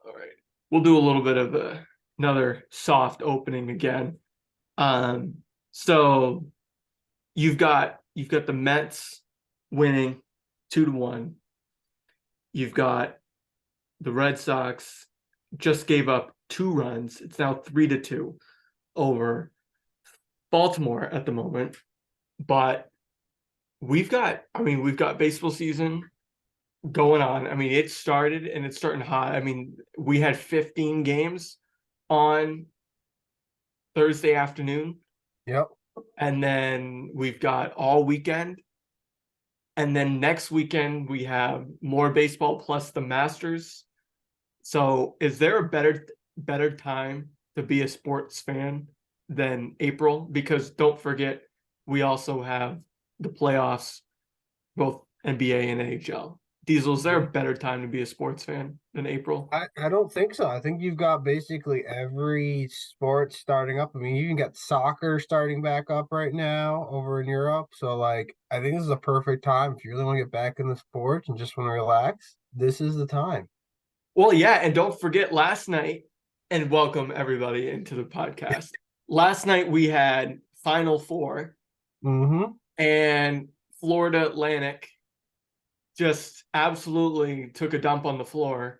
All right. We'll do a little bit of another soft opening again. Um, so you've got the Mets winning 2-1. You've got the Red Sox just gave up 2 runs. It's now 3-2 over Baltimore at the moment. But we've got baseball season going on. I mean, it started and it's starting hot. I mean, we had 15 games on Thursday afternoon, Yep. and then we've got all weekend. And then next weekend we have more baseball plus the Masters. So, is there a better time to be a sports fan than April? Because don't forget, we also have the playoffs, both NBA and NHL. Diesel, is there a better time to be a sports fan than April? I don't think so. I think you've got basically every sport starting up. I mean, you even got soccer starting back up right now over in Europe. So, like, I think this is a perfect time if you really want to get back in the sports and just want to relax. This is the time. Well, yeah, and don't forget last night, and welcome everybody into the podcast. Last night we had Final Four, Mm-hmm. and Florida Atlantic just absolutely took a dump on the floor.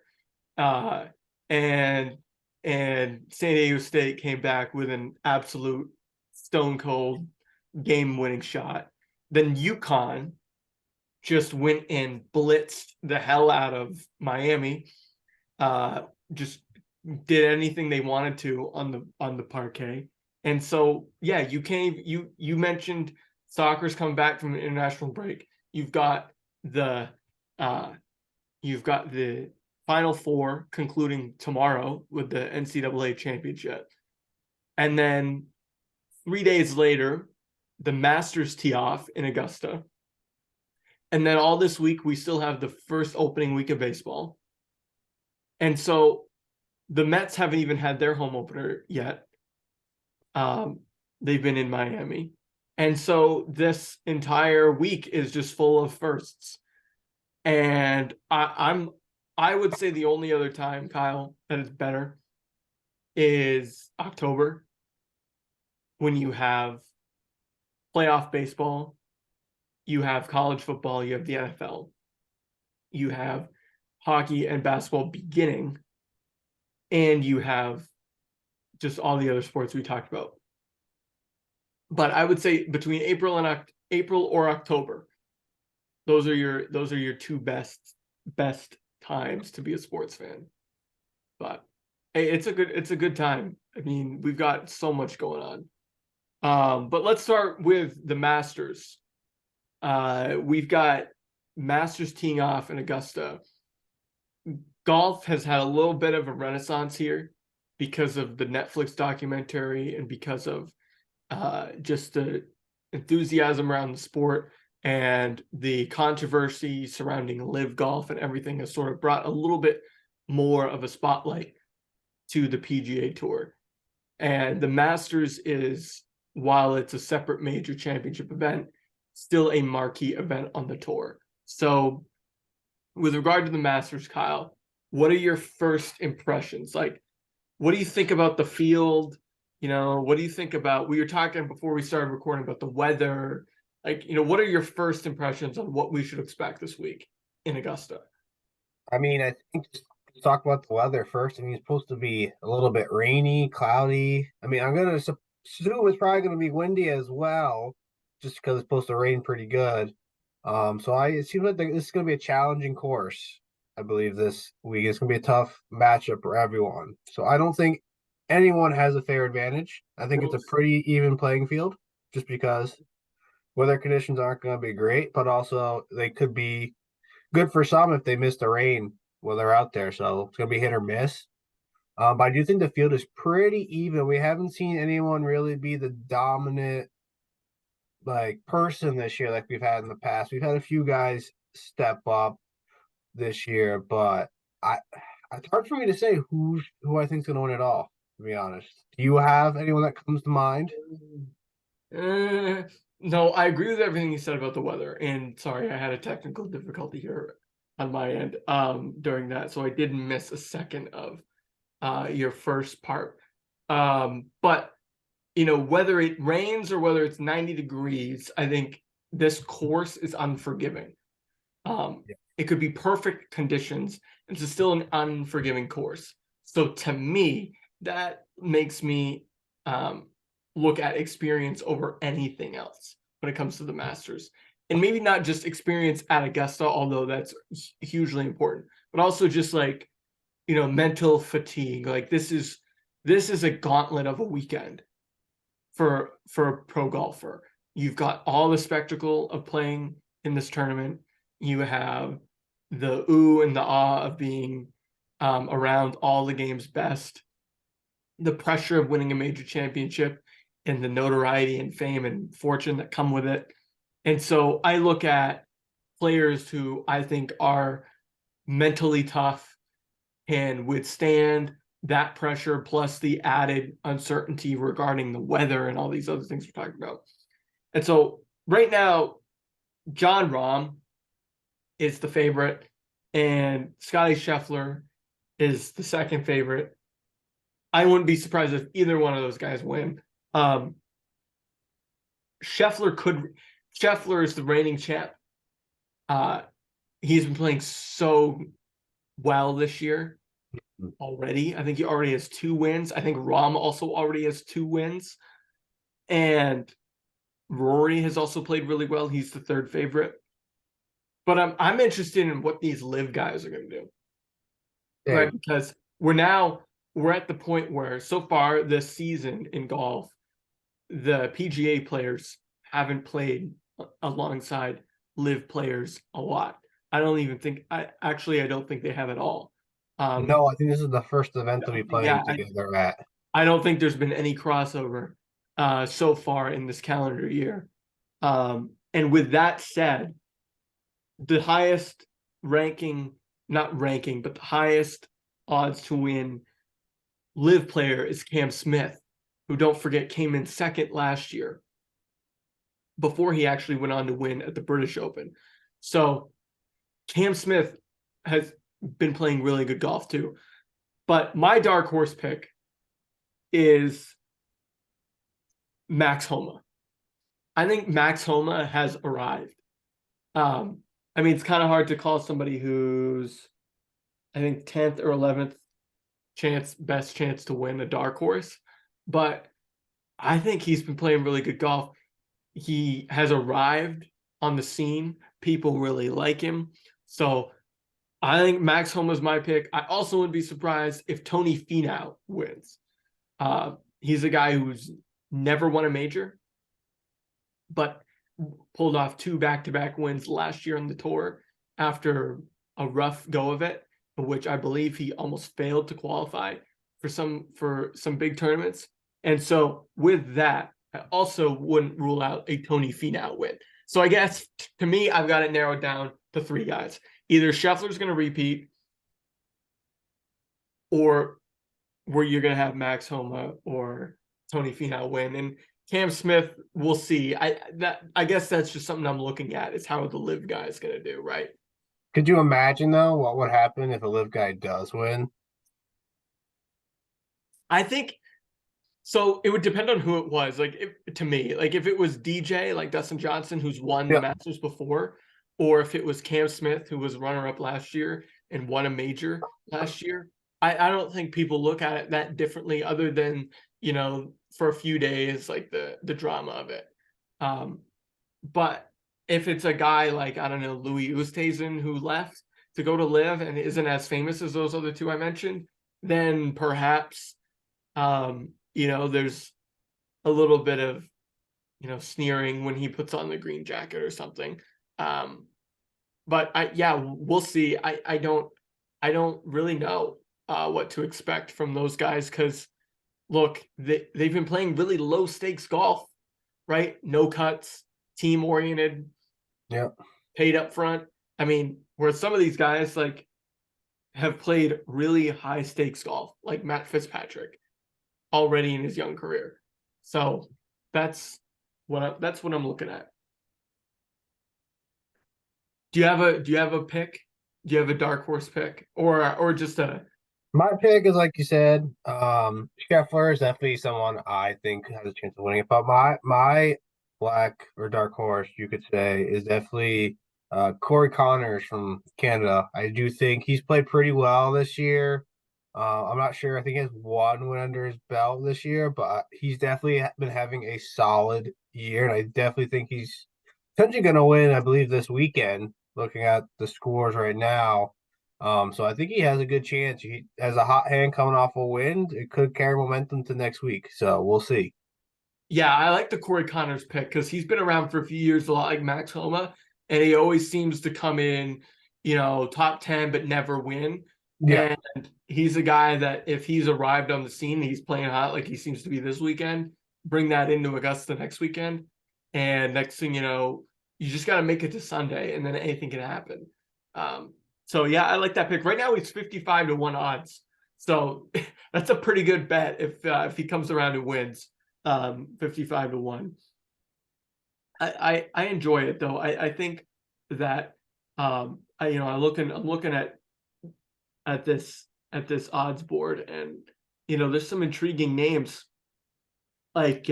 Uh, and San Diego State came back with an absolute stone cold game winning shot. Then UConn just went and blitzed the hell out of Miami. Just did anything they wanted to on the parquet. And so yeah, you mentioned soccer's coming back from an international break. You've got the uh you've got the Final Four concluding tomorrow with the NCAA championship. And then 3 days later, the Masters tee off in Augusta. And then all this week, we still have the first opening week of baseball. And so the Mets haven't even had their home opener yet. Um, they've been in Miami. And so this entire week is just full of firsts. And I would say the only other time, Kyle, that is better is October when you have playoff baseball, you have college football, you have the NFL, you have hockey and basketball beginning, and you have just all the other sports we talked about. But I would say between April or October, those are your two best times to be a sports fan. But hey, it's a good time. I mean, we've got so much going on. But let's start with the Masters. We've got Masters teeing off in Augusta. Golf has had a little bit of a renaissance here because of the Netflix documentary and because of just the enthusiasm around the sport and the controversy surrounding live golf and everything has sort of brought a little bit more of a spotlight to the PGA Tour. And the Masters is, while it's a separate major championship event, still a marquee event on the tour. So, with regard to the Masters, Kyle, what are your first impressions? Like, what do you think about the field? What do you think about? We were talking before we started recording about the weather. Like, what are your first impressions on what we should expect this week in Augusta? I mean, I think just talk about the weather first. I mean, it's supposed to be a little bit rainy, cloudy. I mean, I'm gonna assume it's probably gonna be windy as well, just because it's supposed to rain pretty good. It seems like this is gonna be a challenging course. I believe this week it's gonna be a tough matchup for everyone. So I don't think anyone has a fair advantage. I think it's a pretty even playing field, just because weather conditions aren't gonna be great, but also they could be good for some if they miss the rain while they're out there. So it's gonna be hit or miss. But I do think the field is pretty even. We haven't seen anyone really be the dominant person this year like we've had in the past. We've had a few guys step up this year, but I it's hard for me to say who I think's gonna win it all, to be honest. Do you have anyone that comes to mind? No, I agree with everything you said about the weather. And sorry, I had a technical difficulty here. on my end during that, so I didn't miss a second of your first part. But whether it rains or whether it's 90 degrees, I think this course is unforgiving. Yeah. It could be perfect conditions, and it's still an unforgiving course. So to me, that makes me look at experience over anything else when it comes to the Masters. And maybe not just experience at Augusta, although that's hugely important, but also just like, mental fatigue. Like this is a gauntlet of a weekend for a pro golfer. You've got all the spectacle of playing in this tournament. You have the ooh and the ah of being around all the game's best, the pressure of winning a major championship, and the notoriety and fame and fortune that come with it. And so I look at players who I think are mentally tough, can withstand that pressure, plus the added uncertainty regarding the weather and all these other things we're talking about. And so right now, John Rahm is the favorite, and Scotty Scheffler is the second favorite. I wouldn't be surprised if either one of those guys win. Scheffler is the reigning champ. He's been playing so well this year already. I think he already has 2 wins. I think Rahm also already has 2 wins. And Rory has also played really well. He's the third favorite. But I'm interested in what these live guys are going to do. Hey, Right? Because we're at the point where so far this season in golf, the PGA players haven't played alongside live players a lot. I don't think they have at all. no, I think this is the first event to be Yeah, playing together at. I don't think there's been any crossover so far in this calendar year. And with that said, the highest ranking, not ranking, but the highest odds to win live player is Cam Smith, who, don't forget, came in second last year before he actually went on to win at the British Open. So Cam Smith has been playing really good golf too. But my dark horse pick is Max Homa. I think Max Homa has arrived. It's kind of hard to call somebody who's, I think, 10th or 11th best chance to win a dark horse, but I think he's been playing really good golf. He has arrived on the scene. People really like him. So I think Max Homa is my pick. I also wouldn't be surprised if Tony Finau wins. He's a guy who's never won a major, but pulled off 2 back-to-back wins last year on the tour after a rough go of it, which I believe he almost failed to qualify for some big tournaments. And so with that, I also wouldn't rule out a Tony Finau win. So I guess to me, I've got it narrowed down to 3 guys. Either Scheffler's going to repeat, or where you're going to have Max Homa or Tony Finau win. And Cam Smith, we'll see. I guess that's just something I'm looking at, is how the live guy is going to do, right? Could you imagine though what would happen if a live guy does win? I think so. It would depend on who it was. Like, to me, like if it was DJ, like Dustin Johnson, who's won the Masters before, or if it was Cam Smith, who was runner-up last year and won a major last year, I don't think people look at it that differently, other than, for a few days, like the drama of it. But if it's a guy like, I don't know, Louis Oosthuizen, who left to go to live and isn't as famous as those other 2 I mentioned, then perhaps there's a little bit of sneering when he puts on the green jacket or something. But we'll see. I don't really know what to expect from those guys, because look, they've been playing really low stakes golf, right? No cuts, team oriented, paid up front. Where some of these guys like have played really high stakes golf, like Matt Fitzpatrick, already in his young career. So that's what I'm looking at. Do you have a pick? Do you have a dark horse pick or just a My pick is like you said, Scheffler is definitely someone I think has a chance of winning it. But my black or dark horse, you could say, is definitely Corey Connors from Canada. I do think he's played pretty well this year. I'm not sure. I think he has one win under his belt this year, but he's definitely been having a solid year, and I definitely think he's potentially going to win. I believe this weekend. Looking at the scores right now. So I think he has a good chance. He has a hot hand coming off a wind. It could carry momentum to next week. So we'll see. Yeah, I like the Corey Connors pick because he's been around for a few years, a lot like Max Homa, and he always seems to come in, top 10, but never win. Yeah. And he's a guy that if he's arrived on the scene, he's playing hot like he seems to be this weekend, bring that into Augusta next weekend. And next thing you know, you just got to make it to Sunday, and then anything can happen. So yeah, I like that pick. Right now, he's 55 to 1 odds. So that's a pretty good bet if he comes around and wins. 55 to 1. I enjoy it though. I think that I'm looking at this odds board, and there's some intriguing names like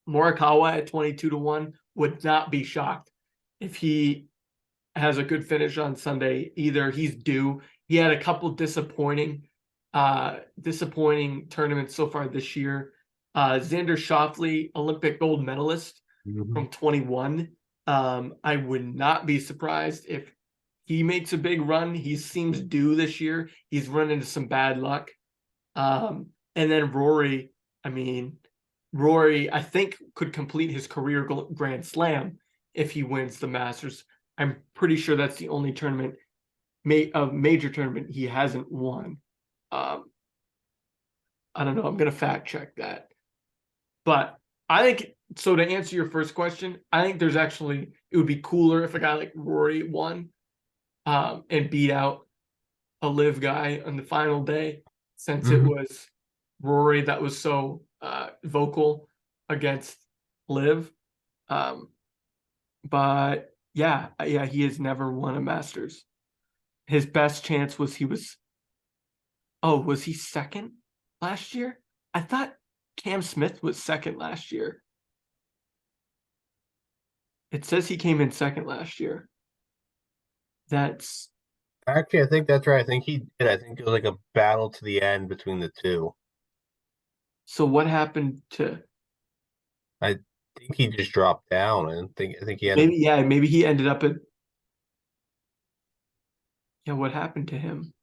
Morikawa at 22 to 1. Would not be shocked if he has a good finish on Sunday. Either he's due. He had a couple disappointing tournaments so far this year. Xander Schauffele, Olympic gold medalist Mhm. from 21. I would not be surprised if he makes a big run. He seems due this year. He's run into some bad luck. And then Rory, I mean, Rory, I think could complete his career Grand Slam if he wins the Masters. I'm pretty sure that's the only tournament, major tournament he hasn't won. Um, I don't know. I'm gonna fact check that. But I think so. To answer your first question, I think it would be cooler if a guy like Rory won, and beat out a live guy on the final day, since it Mhm. was Rory that was so vocal against live. Um, but yeah, he has never won a Masters. His best chance was he second last year? I thought Cam Smith was second last year. It says he came in second last year. That's Actually, I think that's right. I think he did. I think it was like a battle to the end between the two. so what happened to I think he just dropped down. I think he ended. maybe he ended up at what happened to him?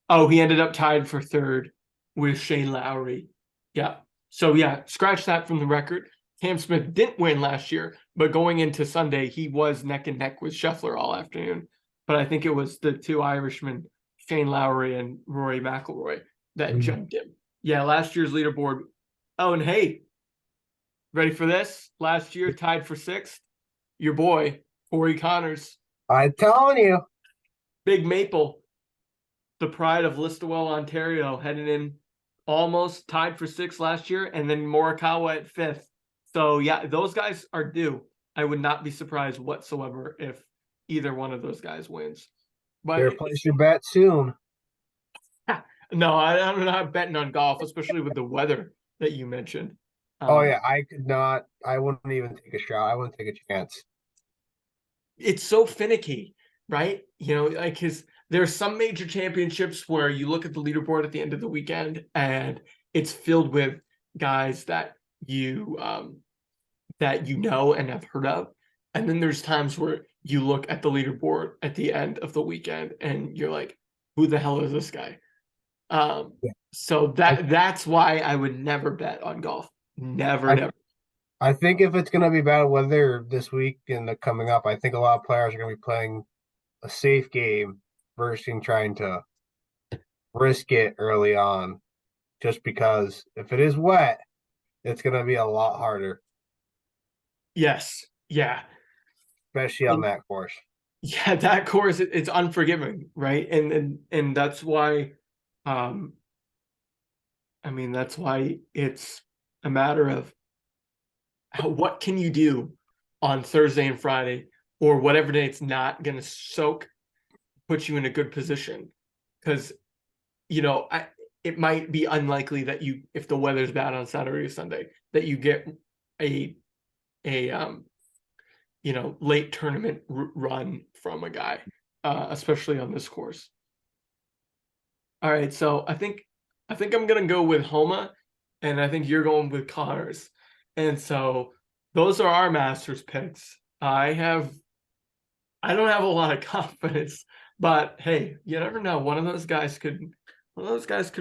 Oh, he ended up tied for third with Shane Lowry. Yeah. So yeah, scratch that from the record. Cam Smith didn't win last year, but going into Sunday, he was neck and neck with Scheffler all afternoon. But I think it was the two Irishmen, Shane Lowry and Rory McIlroy, that Mhm. jumped him. Yeah, last year's leaderboard. Oh, and hey, ready for this? Last year, tied for sixth, your boy, Corey Connors, I'm telling you. Big Maple, the pride of Listowel, Ontario, heading in almost tied for sixth last year, and then Morikawa at fifth. So yeah, those guys are due. I would not be surprised whatsoever if either one of those guys wins. Better But place your bet soon. no, I'm not betting on golf, especially with the weather that you mentioned. Oh Um, yeah, I could not. I wouldn't even take a shot. I wouldn't take a chance. it's so finicky, right? Like there's some major championships where you look at the leaderboard at the end of the weekend and it's filled with guys that you know and have heard of. And then there's times where you look at the leaderboard at the end of the weekend and you're like, who the hell is this guy? Yeah. So I, that's why I would never bet on golf. Never, I never. I think if it's going to be bad weather this week and the coming up, I think a lot of players are going to be playing a safe game versus trying to risk it early on. Just because if it is wet, it's going to be a lot harder, Yes. Yeah. especially on And that course. yeah, that course it's unforgiving, right? And that's why um that's why it's a matter of what can you do on Thursday and Friday or whatever day it's not going to soak. puts you in a good position because it might be unlikely that if the weather's bad on Saturday or Sunday, that you get a late tournament run from a guy, especially on this course. All right, so I think I'm gonna go with Homa, and I think you're going with Connors, and so those are our Masters picks. I don't have a lot of confidence, but hey, you never know. One of those guys could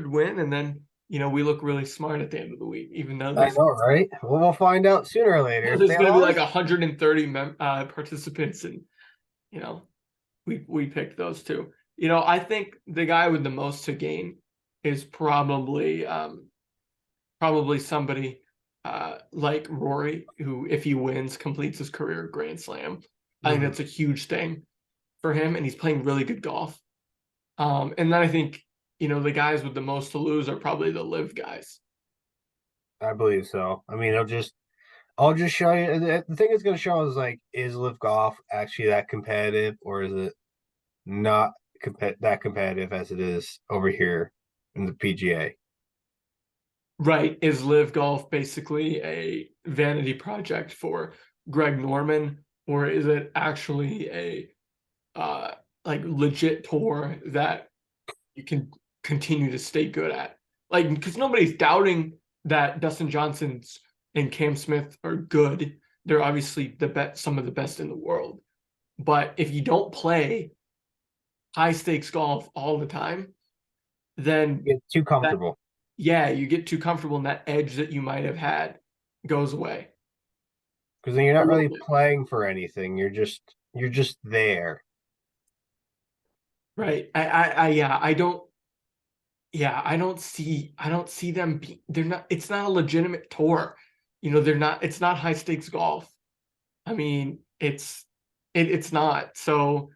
win, and then we look really smart at the end of the week, even though I know, right? Well, we'll find out sooner or later. there's going to be like 130 participants, and we picked those two. I think the guy with the most to gain is probably somebody like Rory, who, if he wins, completes his career Grand Slam. I think that's a huge thing for him, and he's playing really good golf. And then I think the guys with the most to lose are probably the live guys. I believe so. I mean, I'll just show you. The thing it's going to show is like, is live golf actually that competitive, or is it not that competitive as it is over here in the PGA? Right. Is live golf basically a vanity project for Greg Norman, or is it actually a like legit tour that you can continue to stay good at? Like, because nobody's doubting that Dustin Johnson's and Cam Smith are good. They're obviously some of the best in the world. But if you don't play high stakes golf all the time, then You get too comfortable. you get too comfortable, and that edge that you might have had goes away. Because then you're not really playing for anything. You're just there. Right. I don't see them they're not, it's not a legitimate tour. It's not high stakes golf. I mean, it's not. So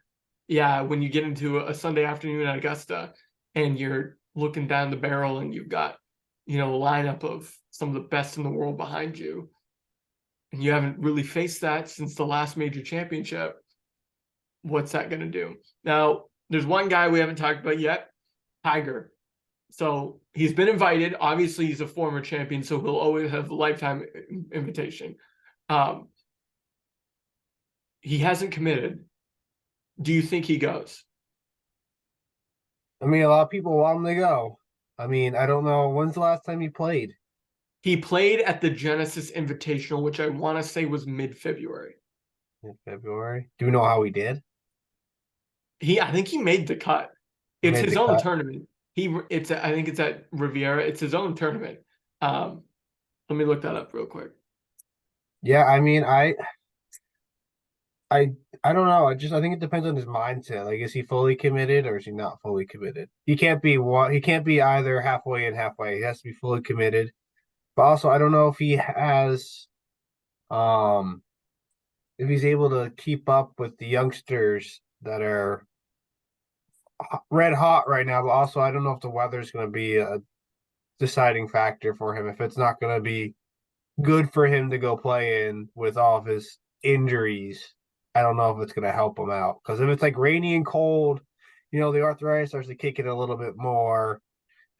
yeah, when you get into a Sunday afternoon at Augusta and you're looking down the barrel and you've got, a lineup of some of the best in the world behind you, and you haven't really faced that since the last major championship, what's that going to do? Now, there's one guy we haven't talked about yet, Tiger. So he's been invited. Obviously, he's a former champion, so he'll always have a lifetime invitation. He hasn't committed. Do you think he goes? I mean, a lot of people want him to go. I mean, I don't know. When's the last time he played? He played at the Genesis Invitational, which I want to say was mid-February. In February. Do you know how he did? I think he made the cut. It's his own tournament. I think it's at Riviera. It's his own tournament. Let me look that up real quick. Yeah, I mean, I don't know. I think it depends on his mindset. Like, is he fully committed or is he not fully committed? He can't be He can't be either halfway and halfway. He has to be fully committed. But also, I don't know if he has, if he's able to keep up with the youngsters that are red hot right now. But also, I don't know if the weather's going to be a deciding factor for him. If it's not going to be good for him to go play in with all of his injuries, I don't know if it's going to help him out. Because if it's like rainy and cold, the arthritis starts to kick in a little bit more,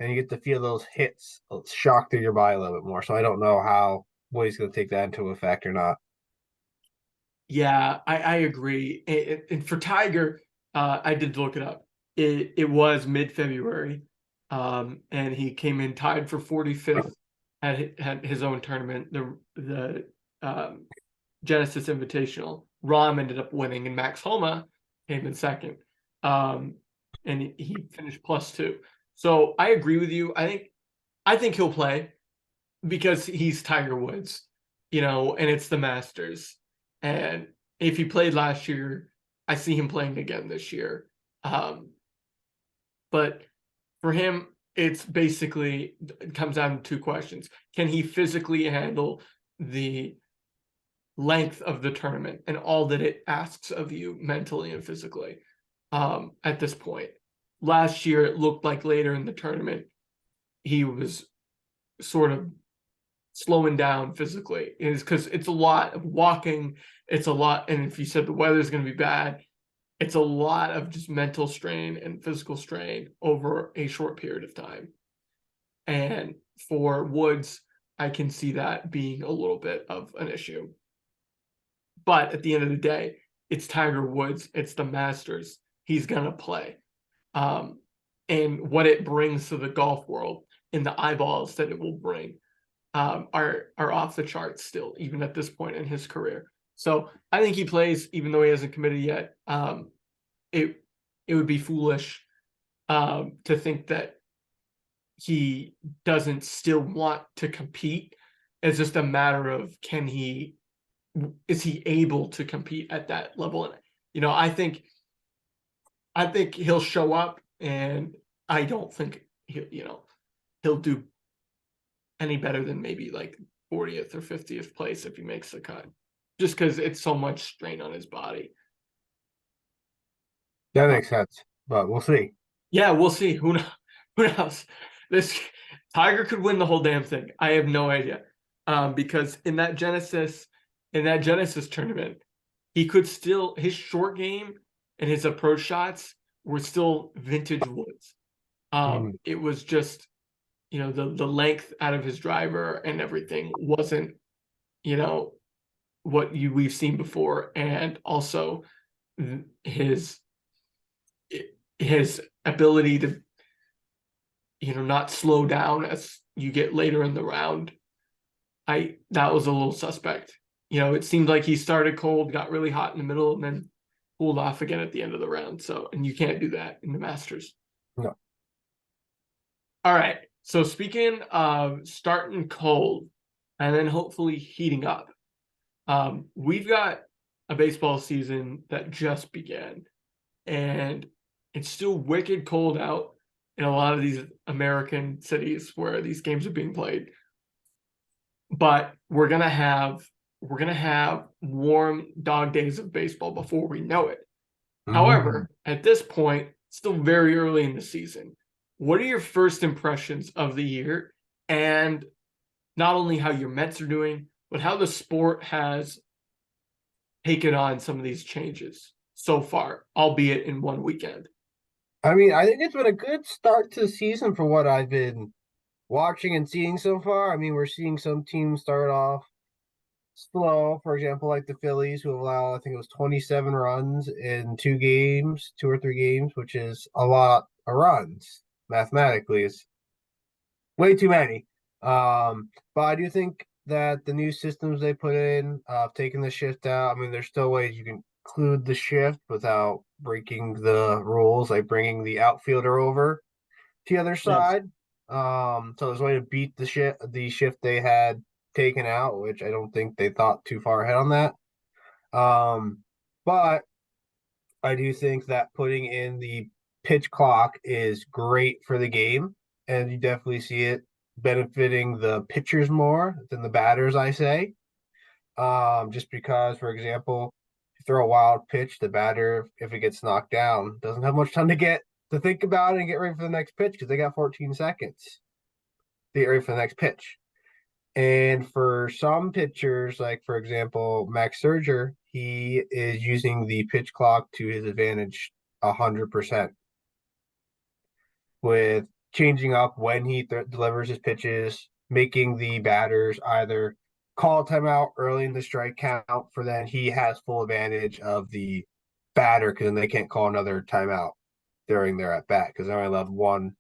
and you get to feel those hits shock through your body a little bit more. So I don't know what he's going to take that into effect or not. Yeah, I agree. And for Tiger, I did look it up. It was mid-February, and he came in tied for 45th at his own tournament, the Genesis Invitational. Rahm ended up winning, and Max Homa came in second, and he finished +2. So I agree with you. I think he'll play because he's Tiger Woods, and it's the Masters. And if he played last year, I see him playing again this year. But for him, it comes down to two questions. Can he physically handle the length of the tournament and all that it asks of you mentally and physically at this point? Last year, it looked like later in the tournament, he was sort of slowing down physically, is because it's a lot of walking. It's a lot. And if you said the weather's going to be bad, it's a lot of just mental strain and physical strain over a short period of time. And for Woods, I can see that being a little bit of an issue. But at the end of the day, it's Tiger Woods, it's the Masters. He's gonna play. Um, and what it brings to the golf world and the eyeballs that it will bring are off the charts still, even at this point in his career. So I think he plays, even though he hasn't committed yet. It it would be foolish to think that he doesn't still want to compete. It's just a matter of is he able to compete at that level? And I think he'll show up, and I don't think he'll do any better than maybe like 40th or 50th place if he makes the cut, just because it's so much strain on his body. That Uh, makes sense, but we'll see. yeah, we'll see. Who knows? Who knows? This Tiger could win the whole damn thing. I have no idea, because in that Genesis tournament, he could still his short game and his approach shots were still vintage Woods. Mhm. It was just the length out of his driver and everything wasn't you know what we've seen before, and also his his ability to not slow down as you get later in the round. That was a little suspect. It seemed like he started cold, got really hot in the middle, and then cooled off again at the end of the round. So, and you can't do that in the Masters. No. All right. So speaking of starting cold and then hopefully heating up, we've got a baseball season that just began, and it's still wicked cold out in a lot of these American cities where these games are being played. But we're gonna have warm dog days of baseball before we know it. Mhm. However, at this point, still very early in the season. What are your first impressions of the year, and not only how your Mets are doing, but how the sport has taken on some of these changes so far, albeit in one weekend? I mean, I think it's been a good start to the season for what I've been watching and seeing so far. I mean, we're seeing some teams start off slow, for example, like the Phillies, who allow, I think it was 27 runs in 2 games, 2 or 3 games, which is a lot of runs. Mathematically, it's way too many. But I do think that the new systems they put in, taking the shift out, I mean, there's still ways you can include the shift without breaking the rules, like bringing the outfielder over to the other Yes. side. So there's a way to beat the shift they had taken out, which I don't think they thought too far ahead on that. But I do think that putting in the pitch clock is great for the game, and you definitely see it benefiting the pitchers more than the batters, I say. Just because, for example, if you throw a wild pitch, the batter, if it gets knocked down, doesn't have much time to think about it and get ready for the next pitch because they got 14 seconds to get ready for the next pitch. And for some pitchers, like for example, Max Scherzer, he is using the pitch clock to his advantage 100% with changing up when he delivers his pitches, making the batters either call a timeout early in the strike count for then he has full advantage of the batter because then they can't call another timeout during their at bat because they're only allowed one.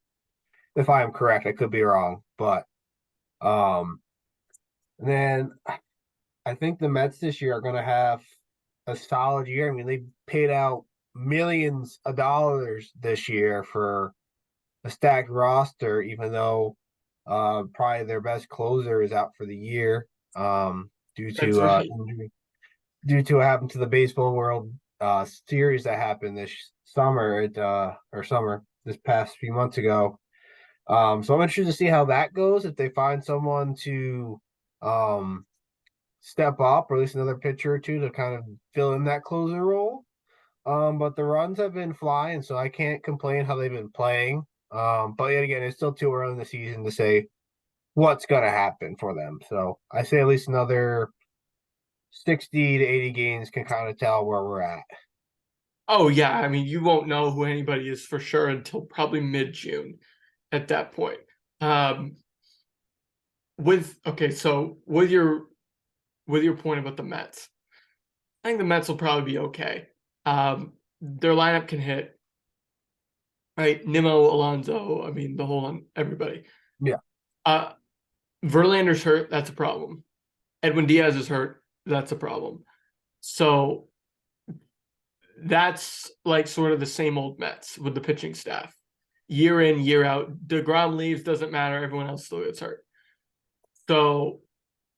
If I am correct, I could be wrong, but um, and then I think the Mets this year are going to have a solid year. I mean, they paid out millions of dollars this year for a stacked roster, even though probably their best closer is out for the year due That's to right. injury, due to what happened to the baseball world series that happened this summer or summer this past few months ago. So I'm interested to see how that goes if they find someone to um, step up, or at least another pitcher or two to kind of fill in that closer role. But the runs have been flying, so I can't complain how they've been playing. But yet again, it's still too early in the season to say what's going to happen for them. So I say at least another 60 to 80 games can kind of tell where we're at. Oh yeah, I mean you won't know who anybody is for sure until probably mid-June at that point. Um, so with your point about the Mets, I think the Mets will probably be okay. Their lineup can hit, right? Nimmo, Alonso, I mean the whole everybody. Yeah. Uh, Verlander's hurt, that's a problem. Edwin Diaz is hurt, that's a problem. So that's like sort of the same old Mets with the pitching staff. Year in, year out. DeGrom leaves, doesn't matter. Everyone else still gets hurt. So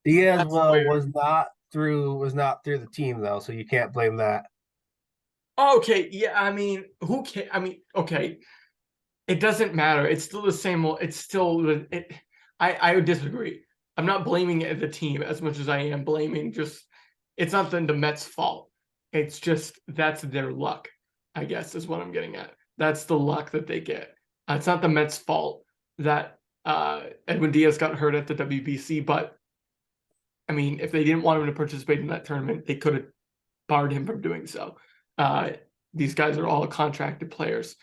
Diaz that's where. was not through the team though, so you can't blame that. Okay, yeah, I mean, who can? I mean, okay, it doesn't matter. It's still the same. It's still it. I would disagree. I'm not blaming the team as much as I am blaming just. It's not the Mets' fault. It's just that's their luck, I guess, is what I'm getting at. That's the luck that they get. It's not the Mets' fault that Edwin Diaz got hurt at the WBC, but I mean, if they didn't want him to participate in that tournament, they could have barred him from doing so. Uh, these guys are all contracted players.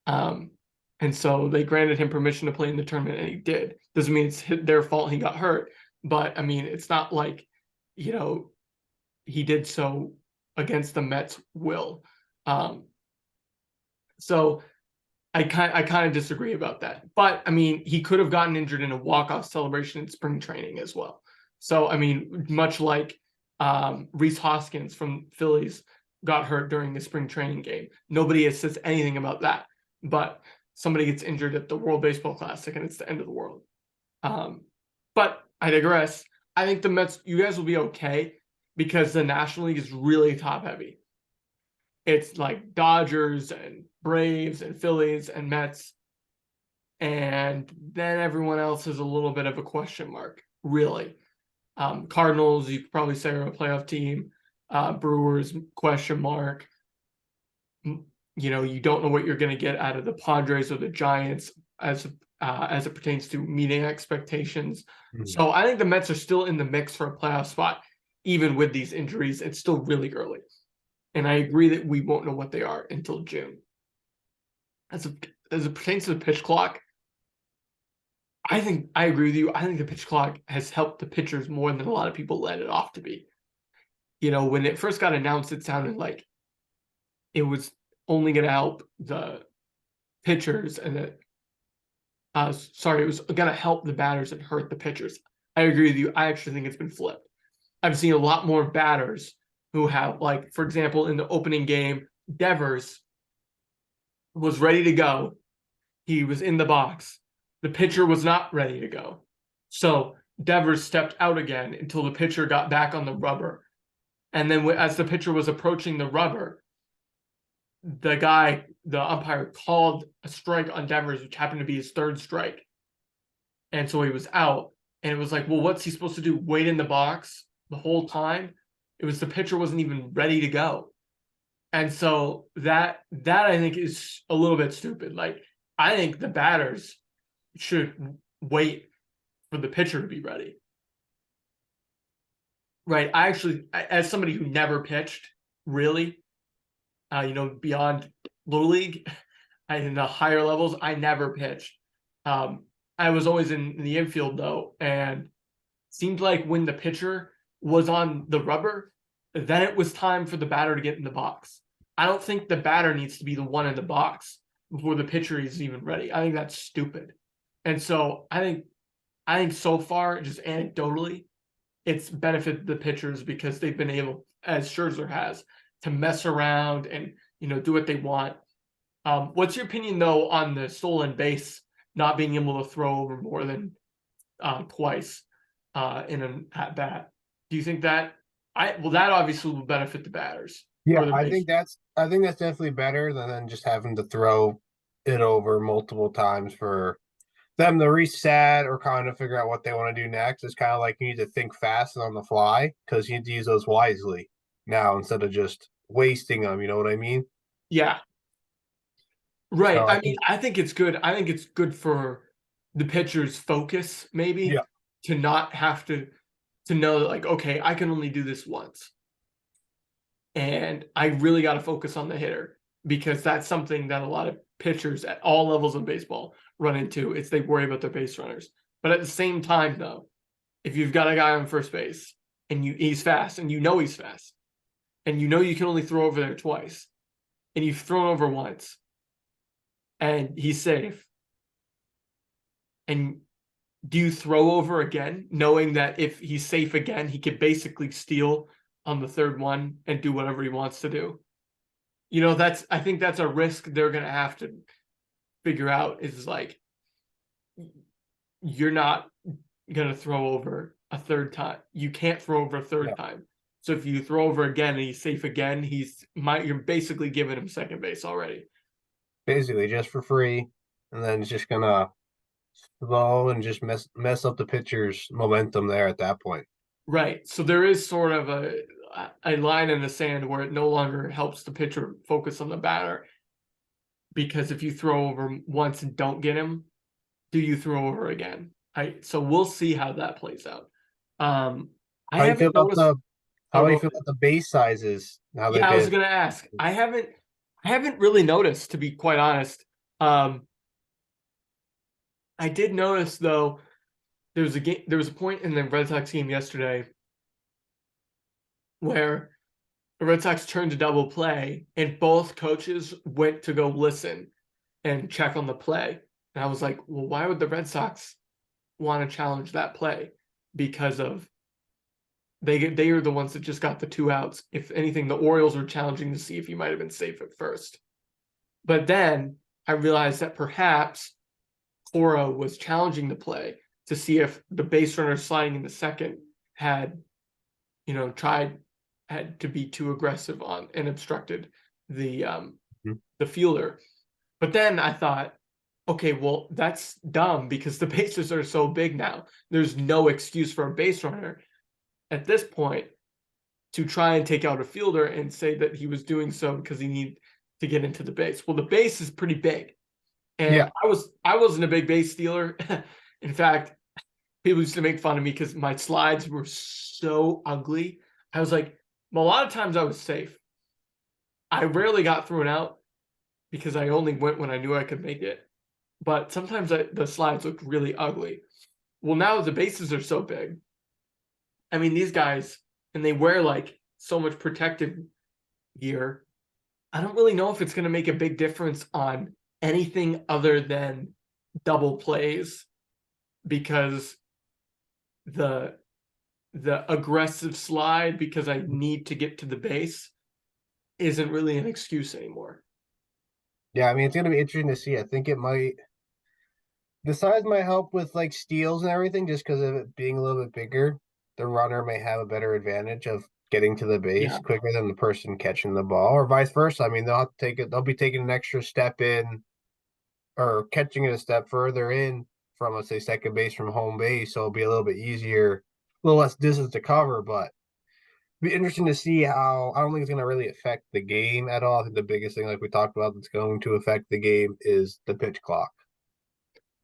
Um, and so they granted him permission to play in the tournament, and he did. Doesn't mean it's their fault he got hurt, but I mean, it's not like, you know, he did so against the Mets' will. Um, so I kind of disagree about that. But I mean, he could have gotten injured in a walk-off celebration in spring training as well. So I mean, much like Rhys Hoskins from Phillies got hurt during the spring training game. Nobody has says anything about that. But somebody gets injured at the World Baseball Classic and it's the end of the world. But I digress. I think the Mets, you guys will be okay because the National League is really top heavy. It's like Dodgers and Braves and Phillies and Mets. And then everyone else is a little bit of a question mark, really. Cardinals, you could probably say, are a playoff team. Brewers, question mark. You know, you don't know what you're going to get out of the Padres or the Giants as it pertains to meeting expectations. Mhm. So I think the Mets are still in the mix for a playoff spot, even with these injuries. It's still really early. And I agree that we won't know what they are until June. As it pertains to the pitch clock, I think I agree with you. I think the pitch clock has helped the pitchers more than a lot of people let it off to be. You know, when it first got announced, it sounded like it was only going to help the pitchers and that it was going to help the batters and hurt the pitchers. I agree with you. I actually think it's been flipped. I've seen a lot more batters who have, like, for example, in the opening game, Devers was ready to go. He was in the box. The pitcher was not ready to go. So Devers stepped out again until the pitcher got back on the rubber. And then as the pitcher was approaching the rubber, the umpire called a strike on Devers, which happened to be his third strike. And so he was out. And it was like, well, what's he supposed to do? Wait in the box the whole time? It was the pitcher wasn't even ready to go. And so that I think is a little bit stupid. Like, I think the batters should wait for the pitcher to be ready. Right. I actually, as somebody who never pitched, really, beyond Little League, in the higher levels, I never pitched. I was always in the infield, though, and seemed like when the pitcher was on the rubber, then it was time for the batter to get in the box. I don't think the batter needs to be the one in the box before the pitcher is even ready. I think that's stupid. And so I think so far, just anecdotally, it's benefited the pitchers because they've been able, as Scherzer has, to mess around and do what they want. What's your opinion though on the stolen base not being able to throw over more than twice in an at bat? Do you think that that obviously will benefit the batters Yeah, or the base? I think that's definitely better than just having to throw it over multiple times for them to reset or kind of figure out what they want to do next. It's kind of like you need to think fast and on the fly because you need to use those wisely now instead of just wasting them. You know what I mean? Yeah, right. So I I mean, think, I think it's good. I think it's good for the pitcher's focus, maybe, yeah, to not have to know that, like, okay, I can only do this once. And I really got to focus on the hitter. because that's something that a lot of pitchers at all levels of baseball run into. It's they worry about their base runners. But at the same time, though, if you've got a guy on first base and he's fast and he's fast and you can only throw over there twice and you've thrown over once and he's safe, and do you throw over again, knowing that if he's safe again, he could basically steal on the third one and do whatever he wants to do? I think that's a risk they're going to have to figure out, is like, you're not going to throw over a third time. You can't throw over a third time. So if you throw over again and he's safe again, you're basically giving him second base already. Basically, just for free, and then it's just gonna slow and just mess up the pitcher's momentum there at that point. Right. So there is sort of a line in the sand where it no longer helps the pitcher focus on the batter, because if you throw over once and don't get him, do you throw over again? So we'll see how that plays out. I How do you feel haven't about noticed. how do you Oh, feel about the base sizes now they yeah, I was did? gonna ask. I haven't really noticed, to be quite honest. I did notice though. There was a point in the Red Sox game yesterday where the Red Sox turned to double play and both coaches went to go listen and check on the play. And I was like, well, why would the Red Sox want to challenge that play? Because of they are the ones that just got the 2 outs. If anything, the Orioles were challenging to see if he might have been safe at first. But then I realized that perhaps Cora was challenging the play to see if the base runner sliding in the second had had to be too aggressive on and obstructed the fielder. But then I thought, okay, well, that's dumb because the bases are so big now. There's no excuse for a base runner at this point to try and take out a fielder and say that he was doing so because he needed to get into the base. Well, the base is pretty big. And I wasn't a big base stealer. In fact, people used to make fun of me because my slides were so ugly. I was like, well, a lot of times I was safe. I rarely got thrown out because I only went when I knew I could make it. But sometimes the slides looked really ugly. Well, now the bases are so big. I mean, these guys, and they wear like so much protective gear. I don't really know if it's going to make a big difference on anything other than double plays, because the aggressive slide because I need to get to the base isn't really an excuse anymore. Yeah, I mean it's gonna be interesting to see. I think the size might help with like steals and everything, just because of it being a little bit bigger. The runner may have a better advantage of getting to the base Yeah. quicker than the person catching the ball, or vice versa. I mean, they'll have to take it. They'll be taking an extra step in, or catching it a step further in from, let's say, second base from home base, so it'll be a little bit easier, a little less distance to cover. But it'll be interesting to see how. I don't think it's going to really affect the game at all. I think the biggest thing, like we talked about, that's going to affect the game is the pitch clock.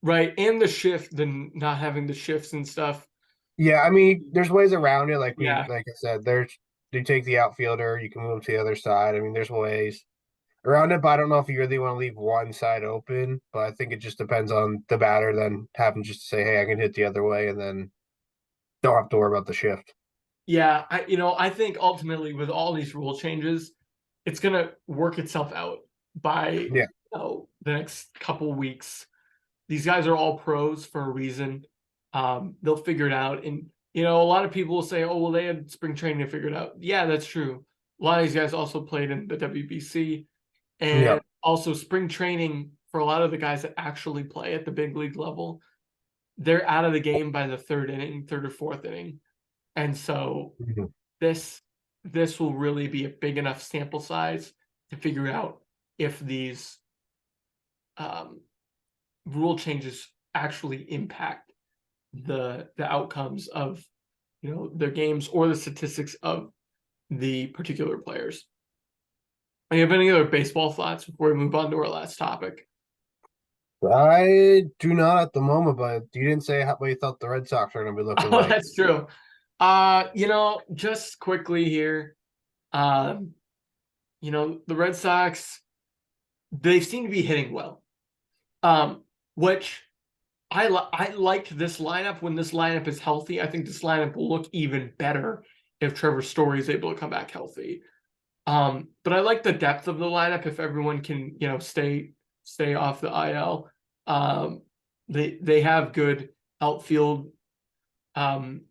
Right. And the shift, the not having the shifts and stuff. Yeah, I mean, there's ways around it. Yeah. Like I said, you take the outfielder, you can move to the other side. I mean, there's ways around it, but I don't know if you really want to leave one side open. But I think it just depends on the batter then having just to say, hey, I can hit the other way, and then don't have to worry about the shift. Yeah. I think ultimately with all these rule changes, it's going to work itself out by Yeah. the next couple weeks. These guys are all pros for a reason. They'll figure it out. And, a lot of people will say, oh, well, they had spring training to figure it out. Yeah, that's true. A lot of these guys also played in the WBC, Yeah. and also spring training for a lot of the guys that actually play at the big league level. They're out of the game by the third or fourth inning. And so Mhm. this will really be a big enough sample size to figure out if these rule changes actually impact the outcomes of their games or the statistics of the particular players. Do you have any other baseball thoughts before we move on to our last topic? I do not at the moment, but you didn't say what you thought the Red Sox are going to be looking Oh, like. that's true. Just quickly here, um, the Red Sox. they seem to be hitting well. Which I liked this lineup when this lineup is healthy. I think this lineup will look even better if Trevor Story is able to come back healthy. But I like the depth of the lineup if everyone can, stay off the IL. They have good outfield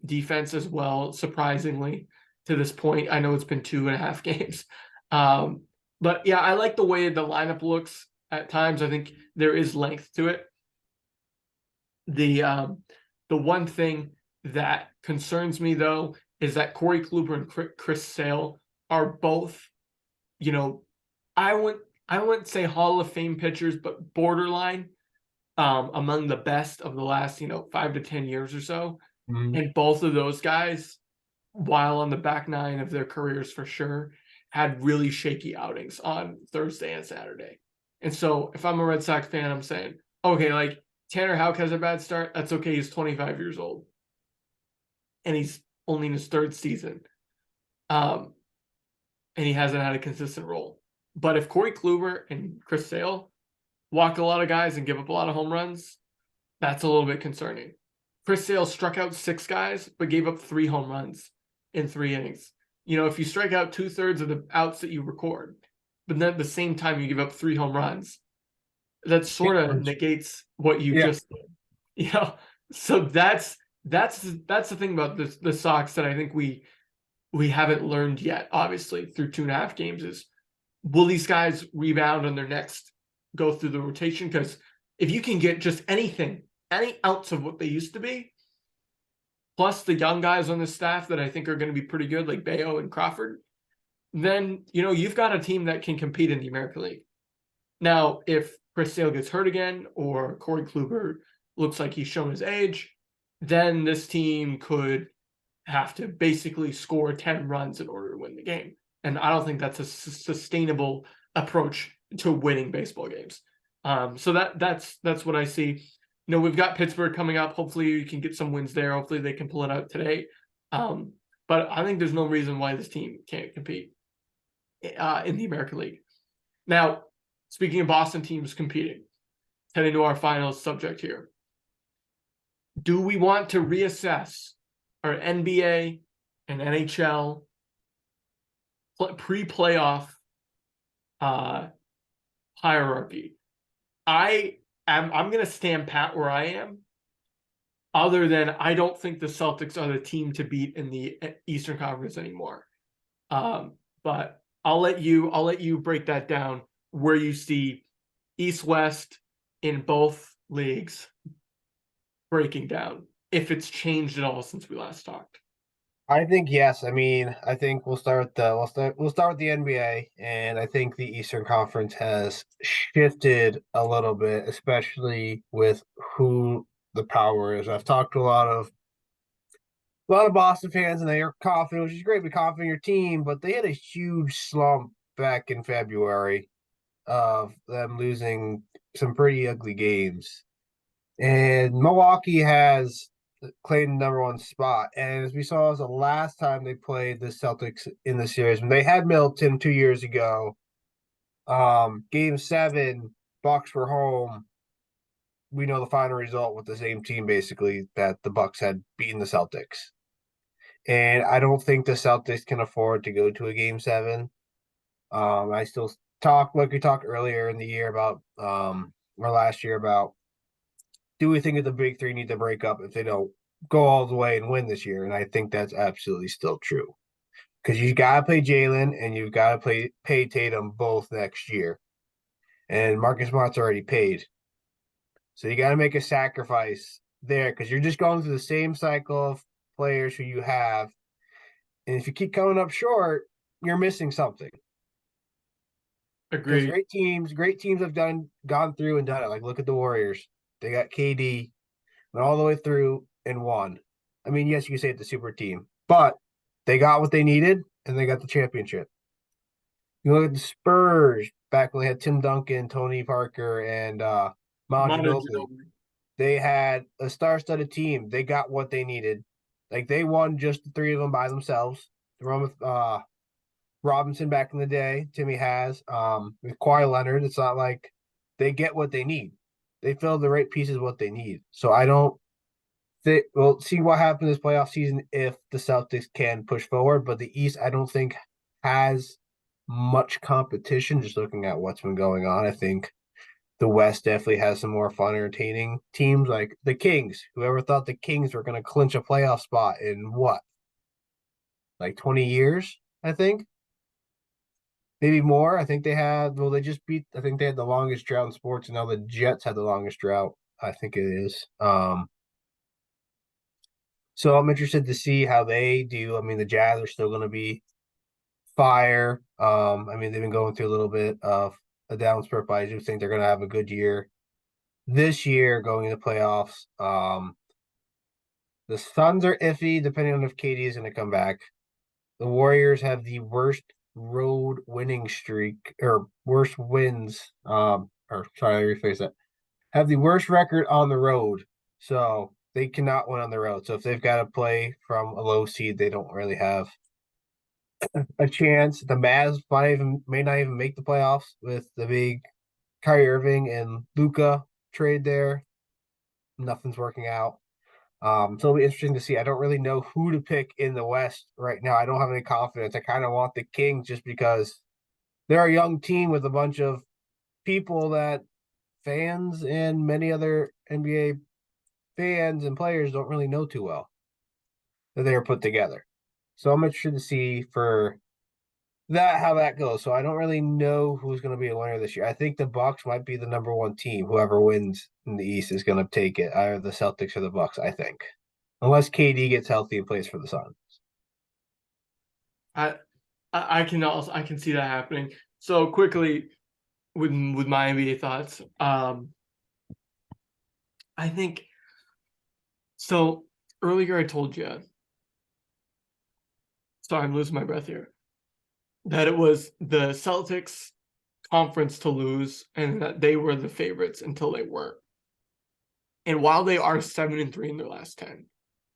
defense as well, surprisingly, to this point. I know it's been 2.5 games. But yeah, I like the way the lineup looks at times. I think there is length to it. The one thing that concerns me though is that Corey Kluber and Chris Sale are both, you know, I wouldn't say Hall of Fame pitchers, but borderline among the best of the last 5 to 10 years or so. Mhm. And both of those guys, while on the back nine of their careers for sure, had really shaky outings on Thursday and Saturday. And so if I'm a Red Sox fan, I'm saying, okay, like Tanner Houck has a bad start. That's okay. He's 25 years old. And he's only in his third season. And he hasn't had a consistent role. But if Corey Kluber and Chris Sale walk a lot of guys and give up a lot of home runs, that's a little bit concerning. Chris Sale struck out 6 guys, but gave up 3 home runs in 3 innings. If you strike out 2/3 of the outs that you record, but then at the same time you give up 3 home runs, that sort of negates what you just did. So that's the thing about the Sox that I think we haven't learned yet, obviously, through 2.5 games is, will these guys rebound on their next go through the rotation? Because if you can get just anything, any ounce of what they used to be, plus the young guys on the staff that I think are going to be pretty good, like Bayo and Crawford, then, you've got a team that can compete in the American League. Now, if Chris Sale gets hurt again or Corey Kluber looks like he's shown his age, then this team could have to basically score 10 runs in order to win the game. And I don't think that's a sustainable approach to winning baseball games. So that's what I see. We've got Pittsburgh coming up. Hopefully you can get some wins there. Hopefully they can pull it out today. But I think there's no reason why this team can't compete in the American League. Now, speaking of Boston teams competing, heading to our final subject here. Do we want to reassess our NBA and NHL pre-playoff hierarchy? I'm going to stand pat where I am. Other than I don't think the Celtics are the team to beat in the Eastern Conference anymore. But I'll let you break that down where you see East-West in both leagues breaking down, if it's changed at all since we last talked. I think yes. I mean, I think we'll start with the NBA, and I think the Eastern Conference has shifted a little bit, especially with who the power is. I've talked to a lot of Boston fans, and they are confident, which is great. Be confident in your team, but they had a huge slump back in February of them losing some pretty ugly games, and Milwaukee has claimed the #1 spot. And as we saw, it was the last time they played the Celtics in the series when they had Middleton 2 years ago. Game 7, Bucks were home. We know the final result with the same team basically that the Bucks had beaten the Celtics. And I don't think the Celtics can afford to go to a game 7. I still talk like we talked earlier in the year about or last year about, do we think that the big three need to break up if they don't go all the way and win this year? And I think that's absolutely still true. Because you got to play Jalen and you've got to pay Tatum both next year. And Marcus Smart's already paid. So you got to make a sacrifice there because you're just going through the same cycle of players who you have. And if you keep coming up short, you're missing something. Because Agreed. great teams have gone through and done it. Like look at the Warriors. They got KD, went all the way through and won. I mean, yes, you can say it's a super team, but they got what they needed and they got the championship. You look at the Spurs back when they had Tim Duncan, Tony Parker, and Manu Ginobili. They had a star-studded team. They got what they needed. Like they won just the 3 of them by themselves. The run with Robinson back in the day. Timmy has. With Kawhi Leonard, it's not like they get what they need. They fill the right pieces what they need. So I don't think we'll see what happens this playoff season if the Celtics can push forward. But the East, I don't think has much competition. Just looking at what's been going on, I think the West definitely has some more fun, entertaining teams like the Kings. Whoever thought the Kings were going to clinch a playoff spot in what, like 20 years? I think maybe more. I think they had. Well, they just beat. I think they had the longest drought in sports, and now the Jets had the longest drought. I think it is. So I'm interested to see how they do. I mean, the Jazz are still going to be fire. I mean, they've been going through a little bit of a down spurt, but I do think they're going to have a good year this year going into playoffs. The Suns are iffy depending on if KD is going to come back. The Warriors have the worst road winning streak or worst wins. Or sorry, let me rephrase that. Have the worst record on the road, so they cannot win on the road. So if they've got to play from a low seed, they don't really have a chance. The Mavs may not even make the playoffs with the big Kyrie Irving and Luca trade there. Nothing's working out. So it'll be interesting to see. I don't really know who to pick in the West right now. I don't have any confidence. I kind of want the Kings just because they're a young team with a bunch of people that fans and many other NBA fans and players don't really know too well that they are put together. So I'm interested to see for that how that goes. So I don't really know who's going to be a winner this year. I think the Bucks might be the number one team. Whoever wins in the East is going to take it, either the Celtics or the Bucks. I think, unless KD gets healthy and plays for the Suns. I I can see that happening. So quickly with my NBA thoughts, I think so. Earlier I told you, sorry, I'm losing my breath here, that it was the Celtics conference to lose and that they were the favorites until they weren't. And while they are 7-3 in their last 10,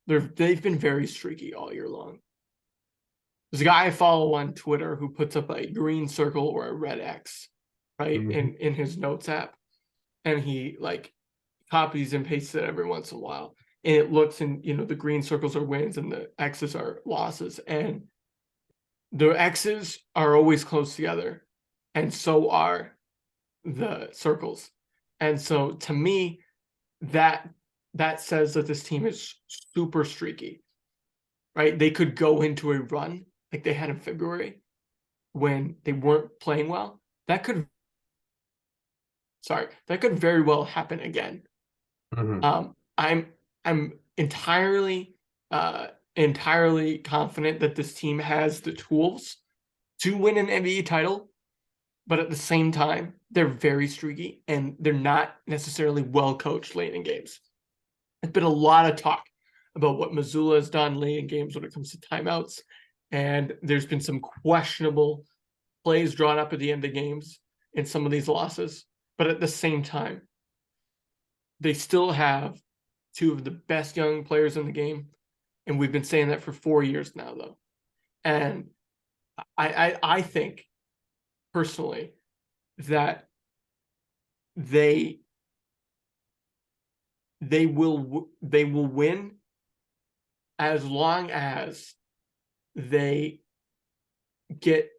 they've been very streaky all year long. There's a guy I follow on Twitter who puts up a green circle or a red X, right, in his notes app, and he like copies and pastes it every once in a while, and it looks and the green circles are wins and the X's are losses, and the X's are always close together, and so are the circles, and so to me that says that this team is super streaky, right? They could go into a run like they had in February when they weren't playing well. That could very well happen again. Mm-hmm. I'm entirely confident that this team has the tools to win an NBA title, but at the same time, they're very streaky and they're not necessarily well coached late in games. There's been a lot of talk about what Missoula has done late in games when it comes to timeouts, and there's been some questionable plays drawn up at the end of games in some of these losses. But at the same time, they still have two of the best young players in the game, and we've been saying that for 4 years now, though. And I think personally that they will win as long as they get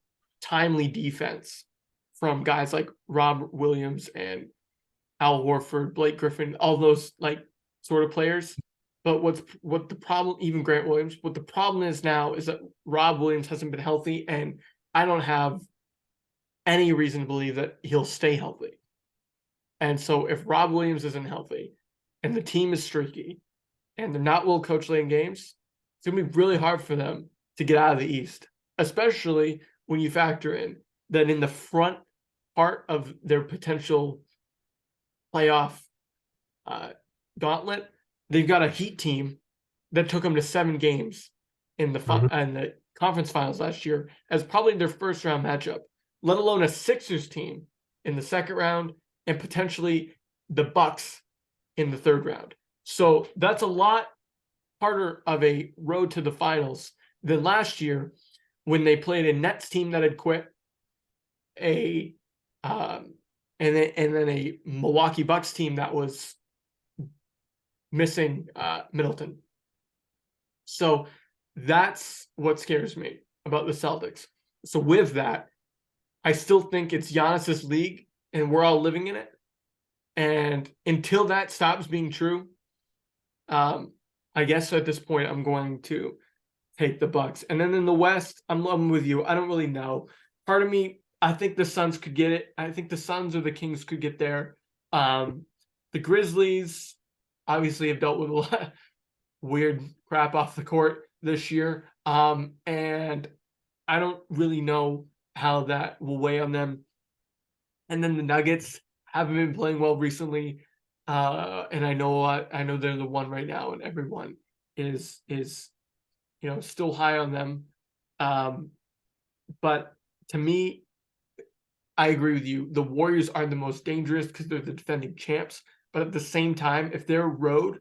timely defense from guys like Rob Williams and Al Horford, Blake Griffin, all those like sort of players. But what the problem, even Grant Williams, what the problem is now is that Rob Williams hasn't been healthy, and I don't have any reason to believe that he'll stay healthy. And so if Rob Williams isn't healthy and the team is streaky and they're not well coached late in games, it's going to be really hard for them to get out of the East, especially when you factor in that in the front part of their potential playoff gauntlet, they've got a Heat team that took them to 7 games in the conference finals last year as probably their first round matchup, let alone a Sixers team in the second round and potentially the Bucks in the third round. So that's a lot harder of a road to the finals than last year when they played a Nets team that had quit, a and then a Milwaukee Bucks team that was missing Middleton. So that's what scares me about the Celtics. So with that, I still think it's Giannis's league, and we're all living in it. And until that stops being true, I guess at this point I'm going to take the Bucks. And then in the West, I'm with you. I don't really know. Part of me, I think the Suns could get it. I think the Suns or the Kings could get there. The Grizzlies obviously have dealt with a lot of weird crap off the court this year. And I don't really know how that will weigh on them. And then the Nuggets haven't been playing well recently. And I know they're the one right now, and everyone is still high on them. But to me, I agree with you. The Warriors are the most dangerous because they're the defending champs. But at the same time, if their road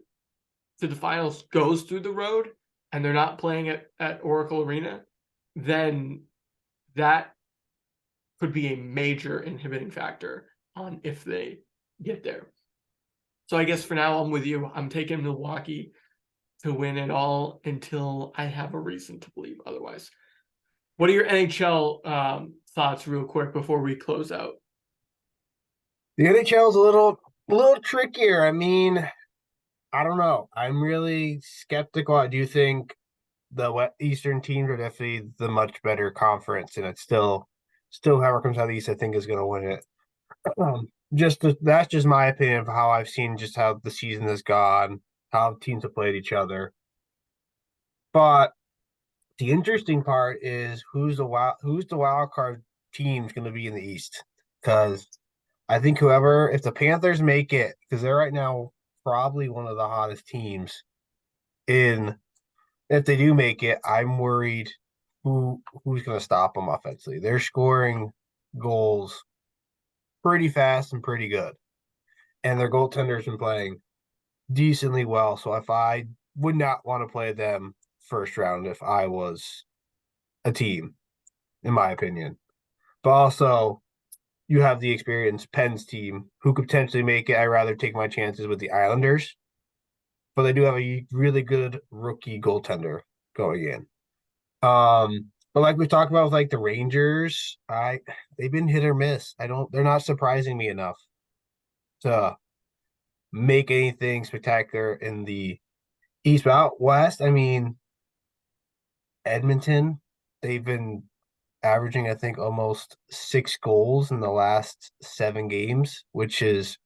to the finals goes through the road and they're not playing at Oracle Arena, then that could be a major inhibiting factor on if they get there. So I guess for now, I'm with you. I'm taking Milwaukee to win it all until I have a reason to believe otherwise. What are your NHL thoughts real quick before we close out? The NHL is a little trickier. I mean, I don't know. I'm really skeptical. I do think the Eastern teams are definitely the much better conference, and it's still whoever comes out of the East, I think, is going to win it. That's just my opinion of how I've seen just how the season has gone, how teams have played each other. But the interesting part is who's the wild card team's going to be in the East, because I think if the Panthers make it, because they're right now probably one of the hottest teams in. If they do make it, I'm worried who's going to stop them offensively. They're scoring goals pretty fast and pretty good, and their goaltender's been playing decently well. So if I would not want to play them first round if I was a team, in my opinion. But also, you have the experienced Pens team who could potentially make it. I'd rather take my chances with the Islanders, but they do have a really good rookie goaltender going in. But like we talked about with like the Rangers, they've been hit or miss. They're not surprising me enough to make anything spectacular in the East. But out West, I mean, Edmonton, they've been averaging, I think, almost 6 goals in the last 7 games, which is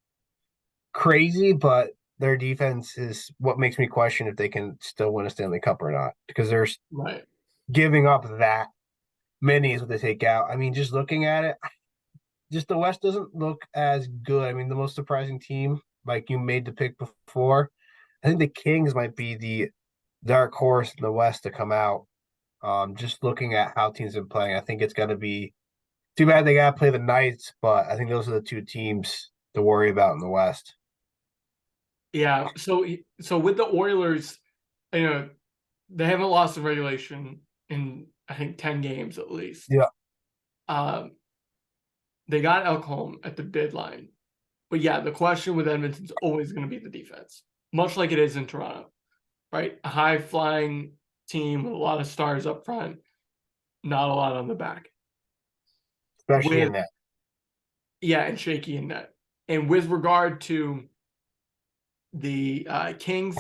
crazy, but their defense is what makes me question if they can still win a Stanley Cup or not, because they're Right. giving up that many is what they take out. I mean, just looking at it, just the West doesn't look as good. I mean, the most surprising team, like you made the pick before, I think the Kings might be the dark horse in the West to come out. Just looking at how teams have been playing, I think it's got to be too bad they got to play the Knights, but I think those are the two teams to worry about in the West. Yeah. So with the Oilers, they haven't lost in regulation in I think 10 games at least. Yeah. They got Elkholm at the deadline. But yeah, the question with Edmonton's always going to be the defense, much like it is in Toronto, right? A high flying team with a lot of stars up front, not a lot on the back. Especially in that. Yeah, and shaky in net. And with regard to the Kings,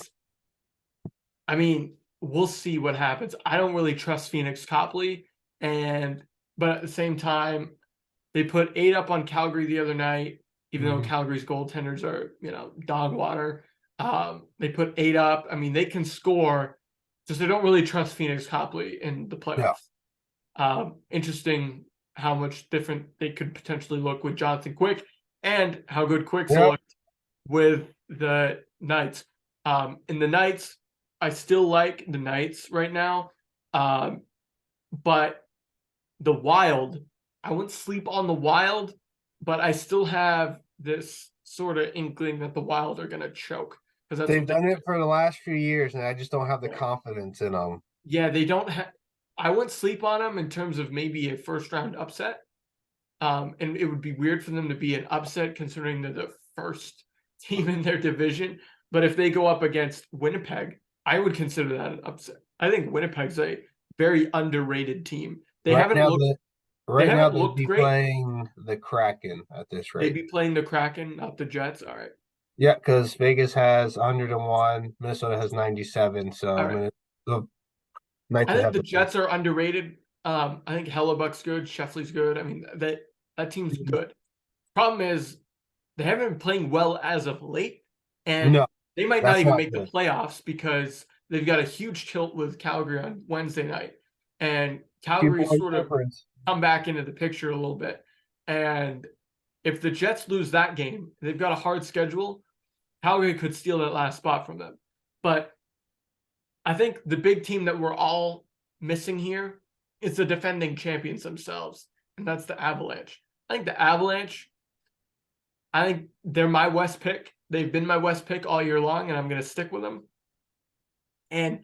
I mean, we'll see what happens. I don't really trust Phoenix Copley, but at the same time, they put 8 up on Calgary the other night, even though Calgary's goaltenders are, dog water. They put 8 up. I mean, they can score, just they don't really trust Phoenix Copley in the playoffs. Interesting how much different they could potentially look with Jonathan Quick and how good Quick's looked with the Knights. In the Knights, I still like the Knights right now. But the Wild, I wouldn't sleep on the Wild, but I still have this sort of inkling that the Wild are going to choke. They've done it for the last few years, and I just don't have the confidence in them. Yeah, they don't have. I wouldn't sleep on them in terms of maybe a first round upset. And it would be weird for them to be an upset considering they're the first team in their division. But if they go up against Winnipeg, I would consider that an upset. I think Winnipeg's a very underrated team. They Right haven't now, looked they right now haven't they'd looked be great. playing the Kraken at this They'd rate. be playing the Kraken, not the Jets. All right. Yeah, because Vegas has 101, Minnesota has 97. All So right. The Knights I would think have the the most. Jets are underrated. I think Hellebuck's good, Sheffley's good. I mean, that team's good. Problem is they haven't been playing well as of late, and No, they might not that's even not make the good. playoffs because they've got a huge tilt with Calgary on Wednesday night, and 2 Calgary's point sort of difference. come back into the picture a little bit. And if the Jets lose that game, they've got a hard schedule. Calgary could steal that last spot from them. But I think the big team that we're all missing here is the defending champions themselves, and that's the Avalanche. I think the Avalanche, I think they're my West pick. They've been my West pick all year long, and I'm going to stick with them. And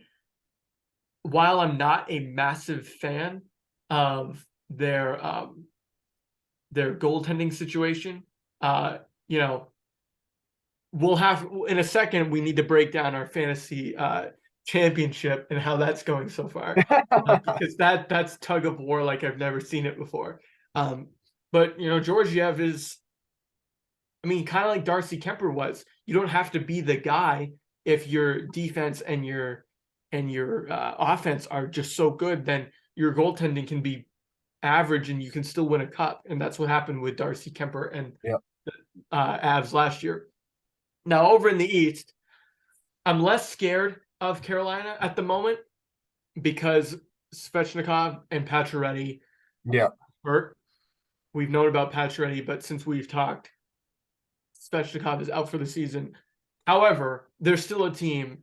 while I'm not a massive fan of their goaltending situation, uh, you know, we'll have in a second. We need to break down our fantasy championship and how that's going so far, because that's tug of war like I've never seen it before. But Georgiev is, I mean, kind of like Darcy Kemper was. You don't have to be the guy if your defense and your offense are just so good. Then your goaltending can be average and you can still win a cup. And that's what happened with Darcy Kemper and Yep. Avs last year. Now over in the East, I'm less scared of Carolina at the moment because Svechnikov and Pacioretty Yeah. hurt. We've known about Pacioretty, but since we've talked, Svechnikov is out for the season. However, there's still a team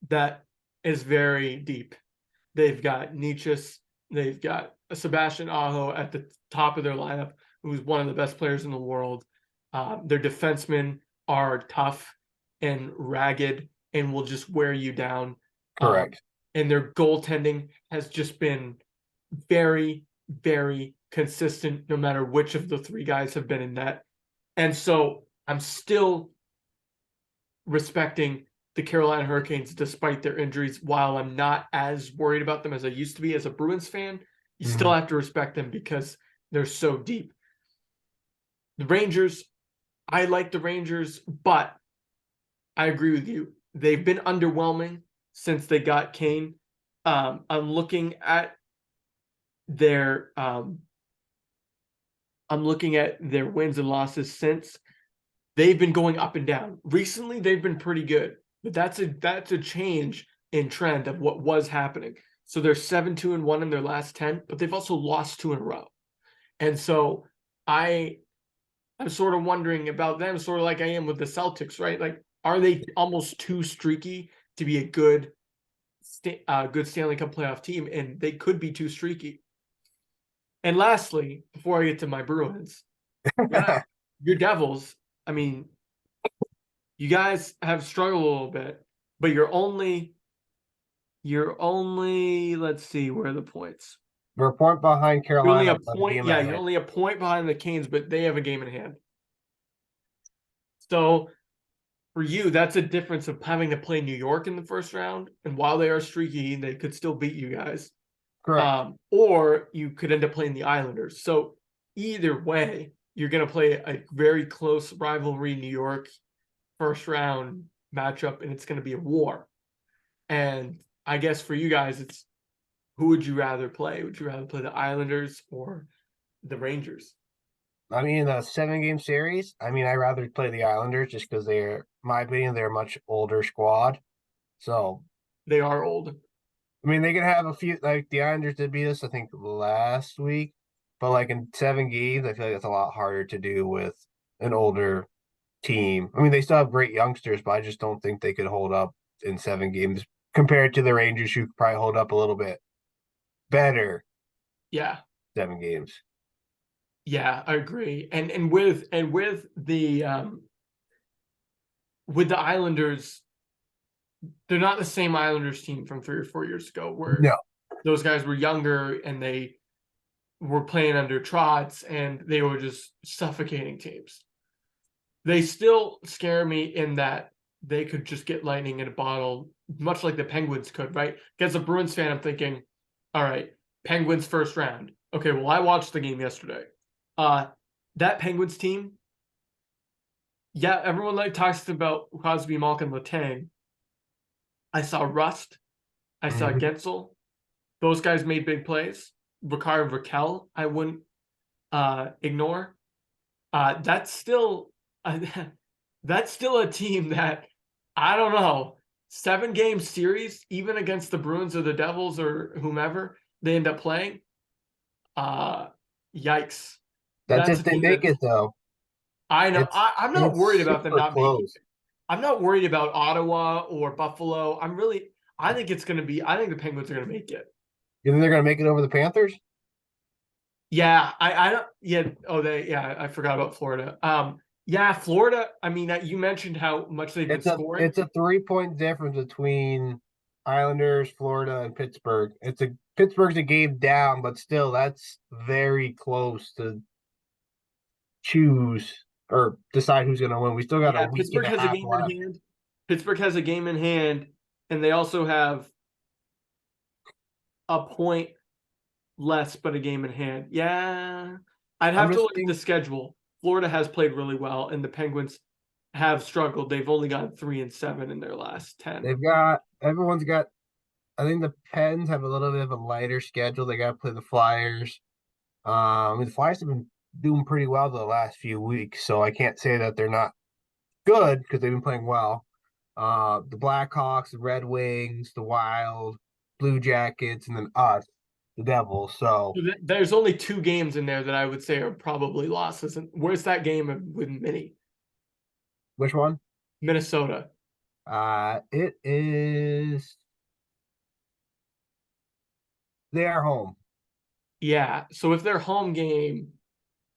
that is very deep. They've got Nietzsche's, they've got Sebastian Aho at the top of their lineup, who's one of the best players in the world. Their defensemen are tough and ragged and will just wear you down. Correct. And their goaltending has just been very, very consistent, no matter which of the three guys have been in net. And so I'm still respecting the Carolina Hurricanes despite their injuries. While I'm not as worried about them as I used to be as a Bruins fan, you still have to respect them because they're so deep. The Rangers, I like the Rangers, but I agree with you. They've been underwhelming since they got Kane. I'm looking at their wins and losses since. They've been going up and down. Recently, they've been pretty good, but that's a change in trend of what was happening. So they're 7-2-1 in their last 10, but they've also lost 2 in a row. And so I'm sort of wondering about them, sort of like I am with the Celtics, right? Like, are they almost too streaky to be a good Stanley Cup playoff team? And they could be too streaky. And lastly, before I get to my Bruins, your Devils, I mean, you guys have struggled a little bit, but you're only, let's see, where are the points? We're a point behind You're only Carolina, a but a point, game yeah, ahead. you're only a point behind the Canes, but they have a game in hand. So for you, that's a difference of having to play New York in the first round, and while they are streaky, they could still beat you guys. Correct. Or you could end up playing the Islanders. So either way, you're going to play a very close rivalry New York first round matchup, and it's going to be a war. And I guess for you guys, it's who would you rather play? Would you rather play the Islanders or the Rangers? I mean, the 7 game series, I mean, I'd rather play the Islanders just because they're, my opinion, they're a much older squad. So, They are old. I mean, they can have a few, like the Islanders did beat us, I think, last week. But like in 7 games, I feel like that's a lot harder to do with an older team. I mean, they still have great youngsters, but I just don't think they could hold up in 7 games compared to the Rangers, who could probably hold up a little bit better Yeah. 7 games. Yeah, I agree. And with the Islanders, they're not the same Islanders team from 3 or 4 years ago where No, those guys were younger and they were playing under Trotz and they were just suffocating teams. They still scare me in that they could just get lightning in a bottle, much like the Penguins could, right? As a Bruins fan, I'm thinking, all right, Penguins first round. Okay, well, I watched the game yesterday. That Penguins team, yeah, everyone talks about Crosby, Malkin, Letang. I saw Rust. I saw Mhm. Gensel. Those guys made big plays. Ricard Raquel, I wouldn't ignore. That's still that's still a team that I don't know. 7-game series, even against the Bruins or the Devils or whomever they end up playing. Yikes! That's That's if a they team make that it though. I know. It's I'm not worried it's about them super not making close. it. I'm not worried about Ottawa or Buffalo. I think it's going to be. I think the Penguins are going to make it. You think they're gonna make it over the Panthers? Yeah, I don't. Yeah. Oh, Yeah, I forgot about Florida. Yeah, Florida. I mean, you mentioned how much they've been scoring. It's a 3-point difference between Islanders, Florida, and Pittsburgh. Pittsburgh's a game down, but still that's very close to choose or decide who's gonna win. We still got a Yeah, week and Pittsburgh a has a half game in left. hand. Pittsburgh has a game in hand, and they also have a point less, but a game in hand. Yeah, I'd I'm have to just look at the saying schedule. Florida has played really well, and the Penguins have struggled. They've only gone 3-7 in their last 10. everyone's got I think the Pens have a little bit of a lighter schedule. They gotta play the Flyers. I mean the Flyers have been doing pretty well the last few weeks, so I can't say that they're not good because they've been playing well. The Blackhawks, the Red Wings, the Wild, Blue Jackets, and then us, the Devils. So There's only 2 games in there that I would say are probably losses. And where's that game with which one? Minnesota? It is they are home. Yeah. So if their home game,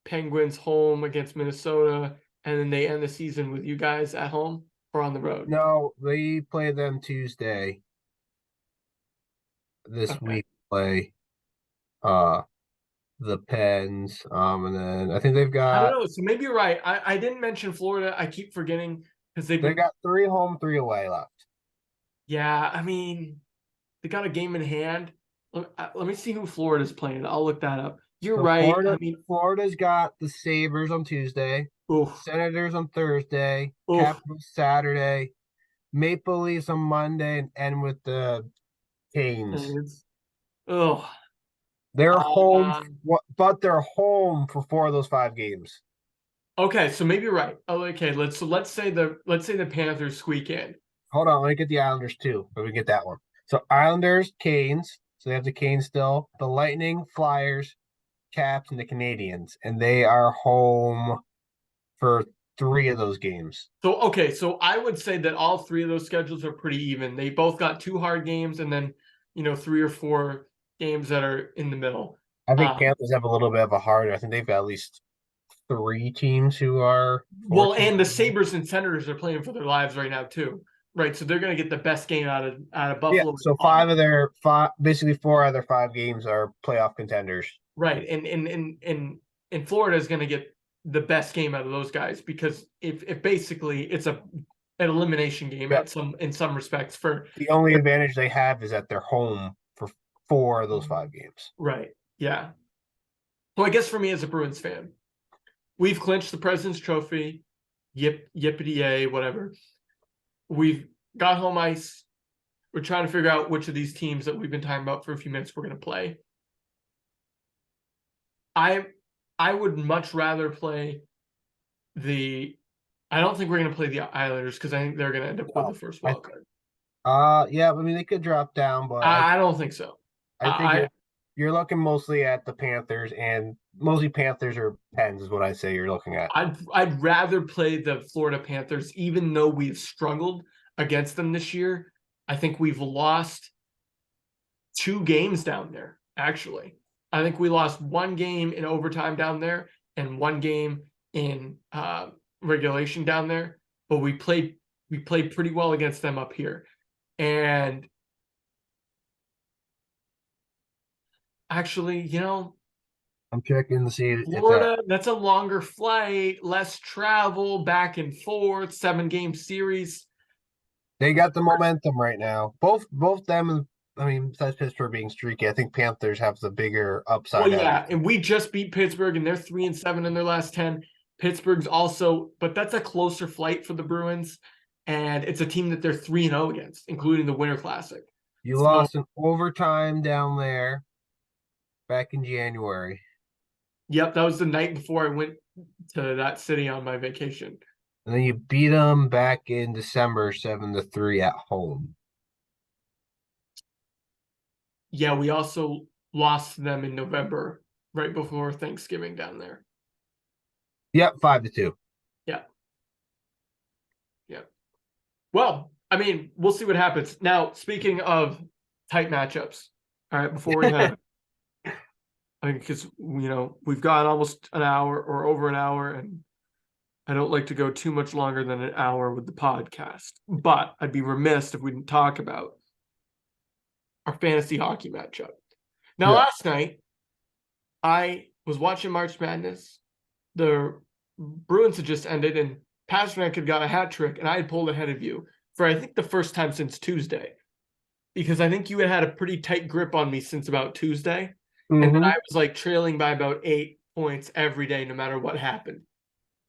Penguins home against Minnesota, and then they end the season with you guys at home or on the road. No, they play them Tuesday this Okay. week. Play uh the Pens. And then I think I don't know. So maybe you're right. I didn't mention Florida. I keep forgetting because they've they been. got 3 home, 3 away left. Yeah. I mean, they got a game in hand. Let me see who Florida's playing. I'll look that up. You're So right. I mean, Florida's got the Sabres on Tuesday, oof, Senators on Thursday, oof. Capitals Saturday, Maple Leafs on Monday, and end with the Canes. Oh, They're home, uh, but they're home for 4 of those 5 games. okay. So maybe you're right. Oh, okay. Let's say the Panthers squeak in. Hold on, let me get the Islanders too. Let me get that one. So Islanders, Canes. So they have the Canes still. The Lightning, Flyers, Caps, and the Canadians, and they are home for 3 of those games. So okay, so I would say that all 3 of those schedules are pretty even. They both got 2 hard games, and then 3 or 4 games that are in the middle. I think Um, Panthers have a little bit of a harder. I think they've got at least 3 teams who are well, 14. and the Sabres and Senators are playing for their lives right now too, right? So they're going to get the best game out of Yeah, Buffalo. so 5, basically 4 out of their 5 games are playoff contenders. Right, and Florida is going to get the best game out of those guys because if basically it's an elimination game Yeah, in some respects for the only advantage they have is that they're home for 4 of those 5 games. right, yeah. So I guess for me as a Bruins fan, we've clinched the President's Trophy, yippity yay, whatever. We've got home ice. We're trying to figure out which of these teams that we've been talking about for a few minutes we're going to play. I would much rather play the. I don't think we're going to play the Islanders because I think they're going to end up with No, the first I wild card. yeah, I mean they could drop down, but I don't think so. I think I you're looking mostly at the Panthers and mostly Panthers or Pens is what I say you're looking at. I'd rather play the Florida Panthers, even though we've struggled against them this year. I think we've lost 2 games down there, actually. I think we lost 1 game in overtime down there and 1 game in regulation down there, but we played pretty well against them up here. And Actually, I'm checking to see if that. Florida, that's a longer flight, less travel, back and forth, 7-game series. They got the momentum right now. Both them and I mean, besides Pittsburgh being streaky, I think Panthers have the bigger Well, upside out of yeah, it. and we just beat Pittsburgh, and they're 3-7 in their last 10. Pittsburgh's also, but that's a closer flight for the Bruins, and it's a team that they're 3-0 against, including the Winter Classic. You So, lost in overtime down there back in January. yep, that was the night before I went to that city on my vacation. And then you beat them back in December 7-3 at home. Yeah, we also lost them in November, right before Thanksgiving down there. Yep, 5-2. Yeah. Yeah. Well, I mean, we'll see what happens. Now, speaking of tight matchups, all right, before we have, I think because, we've gone almost an hour or over an hour, and I don't like to go too much longer than an hour with the podcast, but I'd be remiss if we didn't talk about our fantasy hockey matchup. Now, Yeah. last night, I was watching March Madness. The Bruins had just ended, and Pasternak had got a hat trick, and I had pulled ahead of you for, I think, the first time since Tuesday, because I think you had a pretty tight grip on me since about Tuesday. And then Mm-hmm. I was like trailing by about 8 points every day, no matter what happened.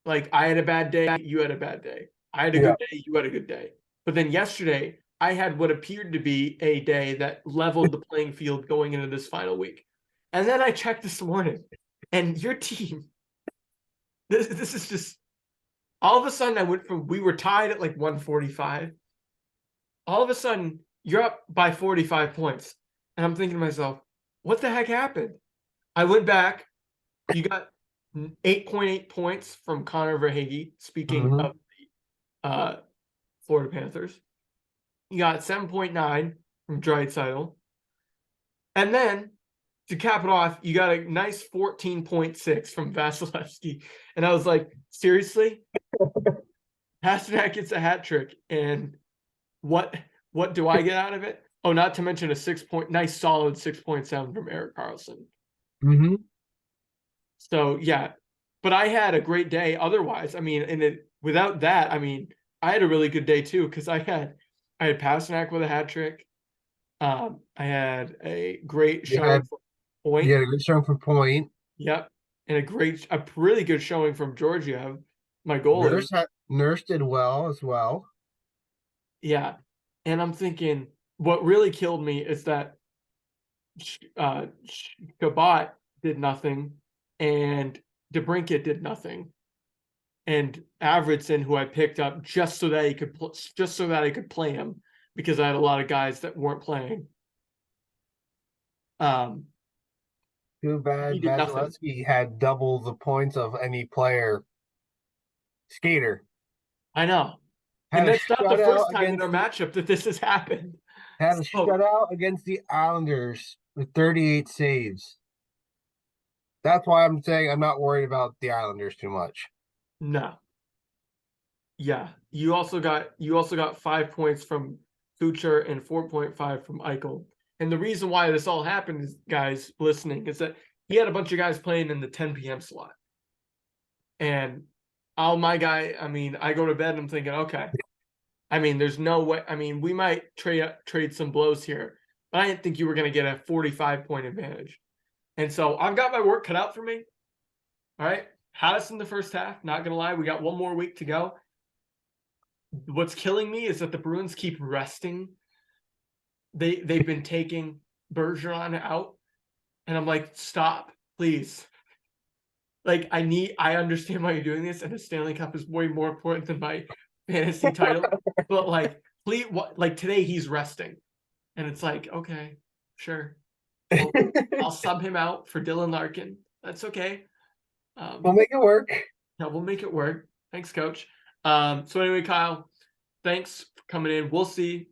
Like, I had a bad day, you had a bad day. I had a Yeah. good day, you had a good day. But then yesterday, I had what appeared to be a day that leveled the playing field going into this final week. And then I checked this morning, and your team, this is just, all of a sudden I went from, we were tied at like 145. All of a sudden, you're up by 45 points. And I'm thinking to myself, what the heck happened? I went back. You got 8.8 points from Connor Verhage, speaking Mm-hmm. of the Florida Panthers. You got 7.9 from Dreisaitl. And then, to cap it off, you got a nice 14.6 from Vasilevsky. And I was like, seriously? Pasternak gets a hat trick, and what do I get out of it? Oh, not to mention a nice solid 6.7 from Erik Karlsson. Mm-hmm. So yeah, but I had a great day otherwise. I mean, without that, I mean, I had a really good day too, because I had Pasternak with a hat trick. I had a great You showing had from you Point. had a good showing for point. Yep. And a really good showing from Georgiev, my goalie. Nurse did well as well. Yeah. And I'm thinking, what really killed me is that Shabbat did nothing, and DeBrincat did nothing, and Avridson, who I picked up just so that I could play him, because I had a lot of guys that weren't playing. Um, Too he bad did nothing. Vasilevsky had double the points of any player skater. I know, and Had a that's not the shutout first time in our against the matchup that this has happened. had a So shutout against the Islanders with 38 saves. That's why I'm saying I'm not worried about the Islanders too much. no, yeah, you also got 5 points from Kucher and 4.5 from Eichel. And the reason why this all happened is, guys listening, is that he had a bunch of guys playing in the 10 p.m. slot. And all my guy, I mean, I go to bed and I'm thinking, okay, I mean, there's no way. I mean, we might trade some blows here, but I didn't think you were going to get a 45-point advantage. And so I've got my work cut out for me. All right. Had us in the first half. Not going to lie. We got one more week to go. What's killing me is that the Bruins keep resting. They've been taking Bergeron out. And I'm like, stop, please. Like, I understand why you're doing this, and the Stanley Cup is way more important than my fantasy title. But like, please, like today he's resting, and it's like, okay, sure, I'll sub him out for Dylan Larkin. That's okay. We'll make it work. No, we'll make it work. Thanks, coach. So anyway, Kyle, thanks for coming in. We'll see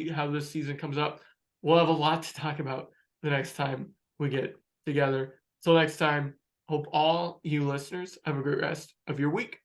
how this season comes up. We'll have a lot to talk about the next time we get together. Till next time, hope all you listeners have a great rest of your week.